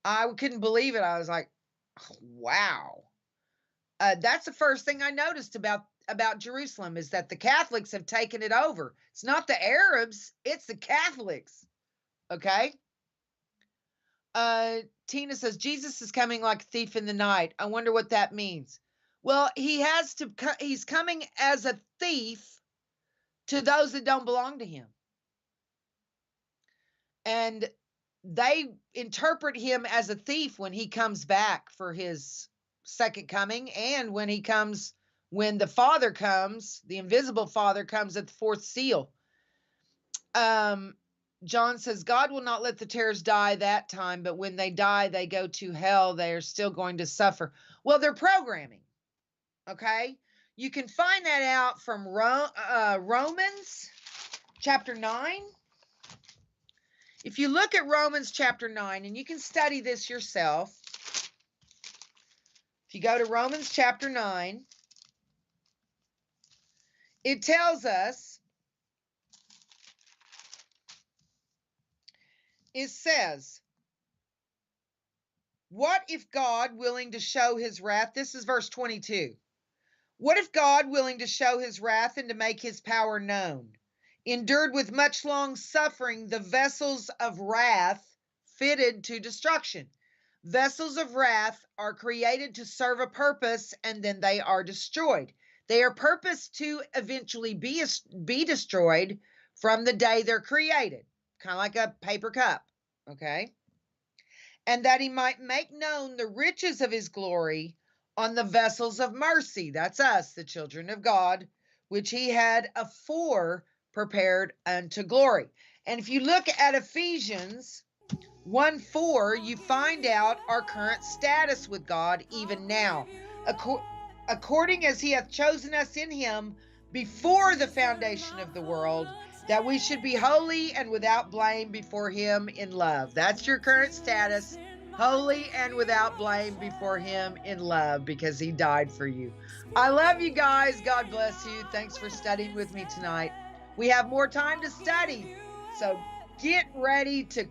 I couldn't believe it. I was like, wow. That's the first thing I noticed about Jerusalem, is that the Catholics have taken it over. It's not the Arabs, it's the Catholics. Okay? Tina says, Jesus is coming like a thief in the night. I wonder what that means. Well, he's coming as a thief to those that don't belong to him. And they interpret him as a thief when he comes back for his second coming, and when the Father comes, the invisible Father comes at the fourth seal. John says, God will not let the tares die that time, but when they die, they go to hell. They are still going to suffer. Well, they're programming. Okay? You can find that out from Romans chapter 9. If you look at Romans chapter 9, and you can study this yourself. If you go to Romans chapter 9, it tells us, it says, what if God, willing to show his wrath, this is verse 22. What if God, willing to show his wrath and to make his power known, endured with much long suffering the vessels of wrath fitted to destruction? Vessels of wrath are created to serve a purpose, and then they are destroyed. They are purposed to eventually be destroyed from the day they're created, kind of like a paper cup, okay? And that he might make known the riches of his glory on the vessels of mercy. That's us, the children of God, which he had afore prepared unto glory. And if you look at Ephesians 1:4, you find out our current status with God even now. According as he hath chosen us in him before the foundation of the world, that we should be holy and without blame before him in love. That's your current status, holy and without blame before him in love, because he died for you. I love you guys. God bless you. Thanks for studying with me tonight. We have more time to study, so get ready to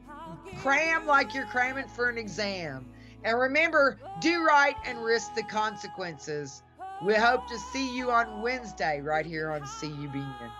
cram like you're cramming for an exam. And remember, do right and risk the consequences. We hope to see you on Wednesday right here on CUBN.